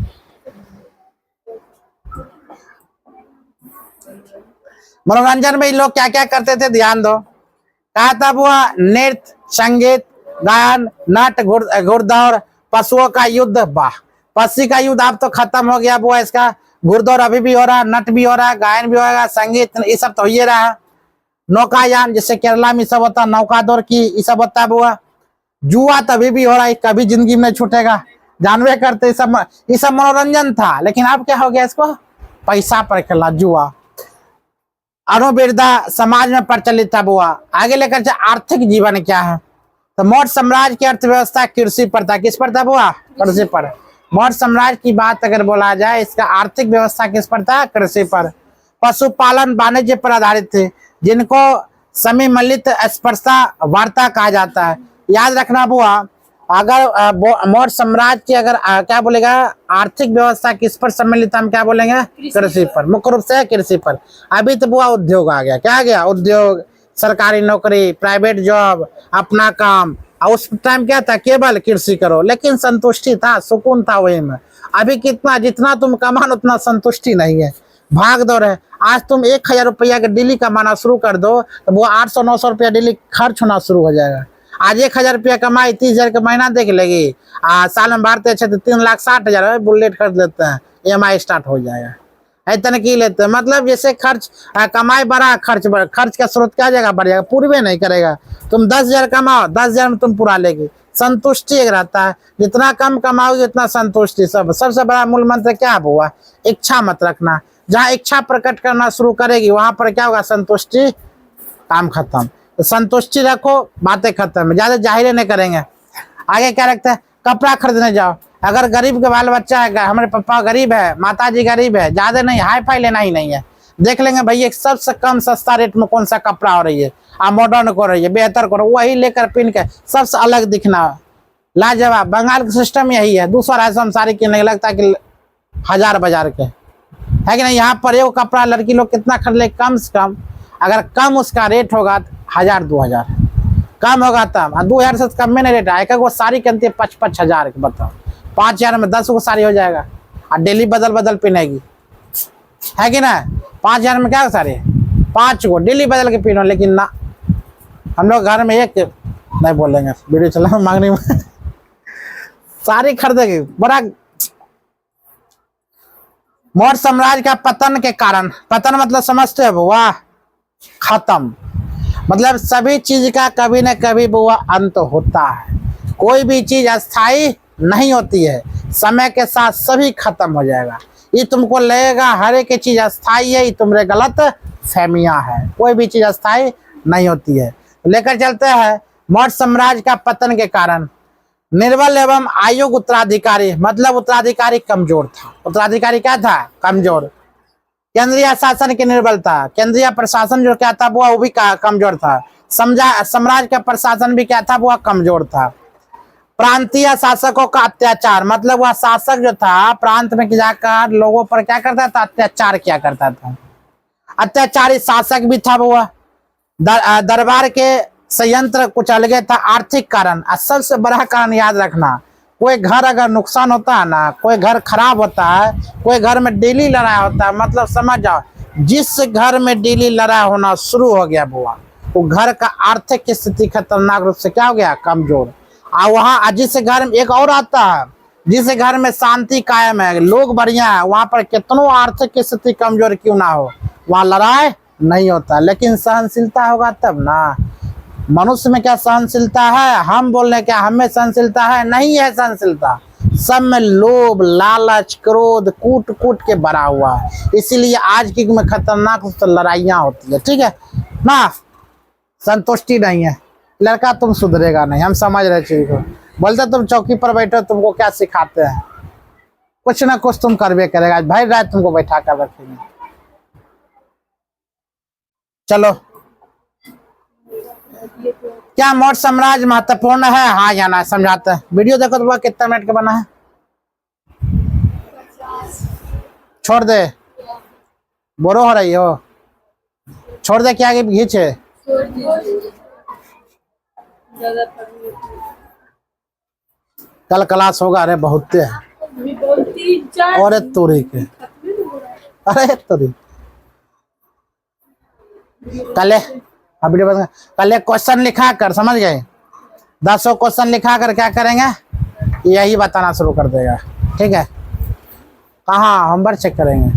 मनोरंजन में लोग क्या क्या करते थे ध्यान दो। कहा था वो नृत्य, संगीत, गायन, नाट्य, घुड़दौड़, पशुओं का युद्ध। वाह, पशु का युद्ध अब तो खत्म हो गया वो, इसका घुड़दौड़ अभी भी हो रहा, नट भी हो रहा, गायन भी होगा, संगीत ये सब तो हो ही रहा। नौकायान, जैसे केरला में सब होता, नौका दौड़ की ये सब होता है बुआ। जुआ तभी भी हो रहा है, कभी जिंदगी में छूटेगा, जानवे करते, ये सब मनोरंजन था। लेकिन अब क्या हो गया, इसको पैसा पर खेला जुआ। अनुविरदा समाज में प्रचलित था बुआ। आगे लेकर चल, आर्थिक जीवन क्या है, तो मौर्य साम्राज्य की अर्थव्यवस्था कृषि पर था। किस पर था बुआ, कृषि पर। मौर्य साम्राज्य की बात अगर बोला जाए, इसका आर्थिक व्यवस्था किस पर था, कृषि पर। पशुपालन वाणिज्य पर आधारित थे, जिनको समिमलित स्पर्शा वार्ता कहा जाता है। याद रखना बुआ, अगर मौर्य साम्राज्य की अगर क्या बोलेगा, आर्थिक व्यवस्था किस पर सम्मिलित, हम क्या बोलेंगे, कृषि पर, मुख्य रूप से कृषि पर। अभी तो बुआ उद्योग आ गया, क्या आ गया, उद्योग, सरकारी नौकरी, प्राइवेट जॉब, अपना काम। और उस टाइम क्या था, केवल कृषि करो, लेकिन संतुष्टि था, सुकून था वही में। अभी कितना, जितना तुम कमान उतना संतुष्टि नहीं है, भाग दौड़ है। आज तुम 1000 रुपया का डेली कमाना शुरू कर दो तो वो 800-900 रुपया डेली खर्च होना शुरू हो जाएगा। आज 1000 रुपया कमाई, 30,000 का महीना देख लेगी, साल में बाढ़ते अच्छे तो 3,60,000 बुलेट खरीद लेते हैं, EMI स्टार्ट हो जाएगा, ऐसा की लेते हैं। मतलब जैसे खर्च, कमाई बढ़ा, खर्च का स्रोत क्या जाएगा, बढ़ जाएगा, पूरे नहीं करेगा। तुम 10,000 कमाओ, 10,000 में तुम पूरा लेगी। संतुष्टि एक रहता है, जितना कम कमाओगे उतना संतुष्टि। सबसे बड़ा मूल मंत्र क्या हुआ, इच्छा मत रखना। जहाँ इच्छा प्रकट करना शुरू करेगी वहां पर क्या होगा, संतुष्टि, काम खत्म। तो संतुष्टि रखो, बातें खत्म, ज्यादा जाहिर नहीं करेंगे। आगे क्या रखते हैं, कपड़ा खरीदने जाओ, अगर गरीब के बाल बच्चा है, हमारे पापा गरीब है, माता जी गरीब है, ज्यादा नहीं, हाई फाई लेना ही नहीं है, देख लेंगे भैया सबसे कम सस्ता रेट में कौन सा कपड़ा हो रही है, मॉडर्न को रही है, बेहतर को, वही लेकर पहन के सबसे अलग दिखना, लाजवाब। बंगाल का सिस्टम यही है, 200-250 साड़ी किनने लगता है कि 1000 बाजार के है कि नहीं। यहाँ पर एगो कपड़ा लड़की लोग कितना खरीद ले, कम से कम अगर कम उसका रेट होगा 1000-2000 कम होगा तब, 2000 से कम में नहीं रेट है। एक वो साड़ी कहती है 5-5 हजार के, बताओ 5000 में 10 को साड़ी हो जाएगा, और डेली बदल बदल पहनेगी, है कि ना। 5000 में क्या साड़ी, 5 को डेली बदल के पहनो। लेकिन ना, हम लोग घर में एक नहीं बोलेंगे, वीडियो चला मांगने में साड़ी खरीदेगी बड़ा। मौर्य साम्राज्य का पतन के कारण, पतन मतलब समझते हो बुआ, खत्म। मतलब सभी चीज का कभी न कभी बुआ अंत होता है, कोई भी चीज अस्थाई नहीं होती है, समय के साथ सभी खत्म हो जाएगा। ये तुमको लगेगा हर एक चीज अस्थाई है, ये तुम्हारे गलत फहमियां है, कोई भी चीज अस्थाई नहीं होती है। लेकर चलते हैं मौर्य साम्राज्य का पतन के कारण। निर्बल एवं आयोग उत्तराधिकारी, मतलब उत्तराधिकारी कमजोर था। उत्तराधिकारी क्या था, कमजोर। केंद्रीय शासन की निर्बलता, केंद्रीय प्रशासन जो क्या था वो भी कमजोर था। साम्राज्य का प्रशासन भी क्या था, वो कमजोर था। प्रांतीय शासकों का अत्याचार, मतलब वह शासक जो था प्रांत में जाकर लोगों पर क्या करता था, अत्याचार किया करता था। अत्याचारी शासक भी था वो। दरबार के संयंत्र कुछ अलग था। आर्थिक कारण, सबसे बड़ा कारण याद रखना, कोई घर अगर नुकसान होता है ना, कोई घर खराब होता है, कोई घर में डेली लड़ाई होता है, मतलब समझ जाओ जिस घर में डेली लड़ाई होना शुरू हो गया बुआ, वो घर का आर्थिक स्थिति खतरनाक रूप से क्या हो गया, कमजोर। वहाँ जिस घर में एक और आता है, जिस घर में शांति कायम है, लोग बढ़िया है, वहां पर कितनों आर्थिक स्थिति कमजोर क्यों ना हो, वहां लड़ाई नहीं होता। लेकिन सहनशीलता होगा तब ना। मनुष्य में क्या सहनशीलता है? हम बोल रहे क्या हमें सहनशीलता है? नहीं है सहनशीलता। सब में लोभ, लालच, क्रोध कूट कूट के भरा हुआ है। इसीलिए आज की में खतरनाक लड़ाइयाँ होती है, ठीक है ना। संतुष्टि नहीं है। लड़का तुम सुधरेगा नहीं, हम समझ रहे चीज को। बोलते तुम चौकी पर बैठो, तुमको क्या सिखाते हैं? कुछ ना कुछ तुम करवे करेगा। भाई रात तुमको बैठा कर रखेंगे। चलो, क्या मौर्य साम्राज्य महत्वपूर्ण है? हाँ या ना समझाते हैं। वीडियो देखो तो कितना मिनट का बना है? छोड़ दे, बोरो हो रही हो, छोड़ दे, क्या खींचे। कल क्लास होगा? अरे बहुत है। अरे तोरी के, अरे तोरी कल एक क्वेश्चन लिखा कर, समझ गए? 10 क्वेश्चन लिखा कर क्या करेंगे, यही बताना शुरू कर देगा, ठीक है? कहाँ होमवर्क चेक करेंगे?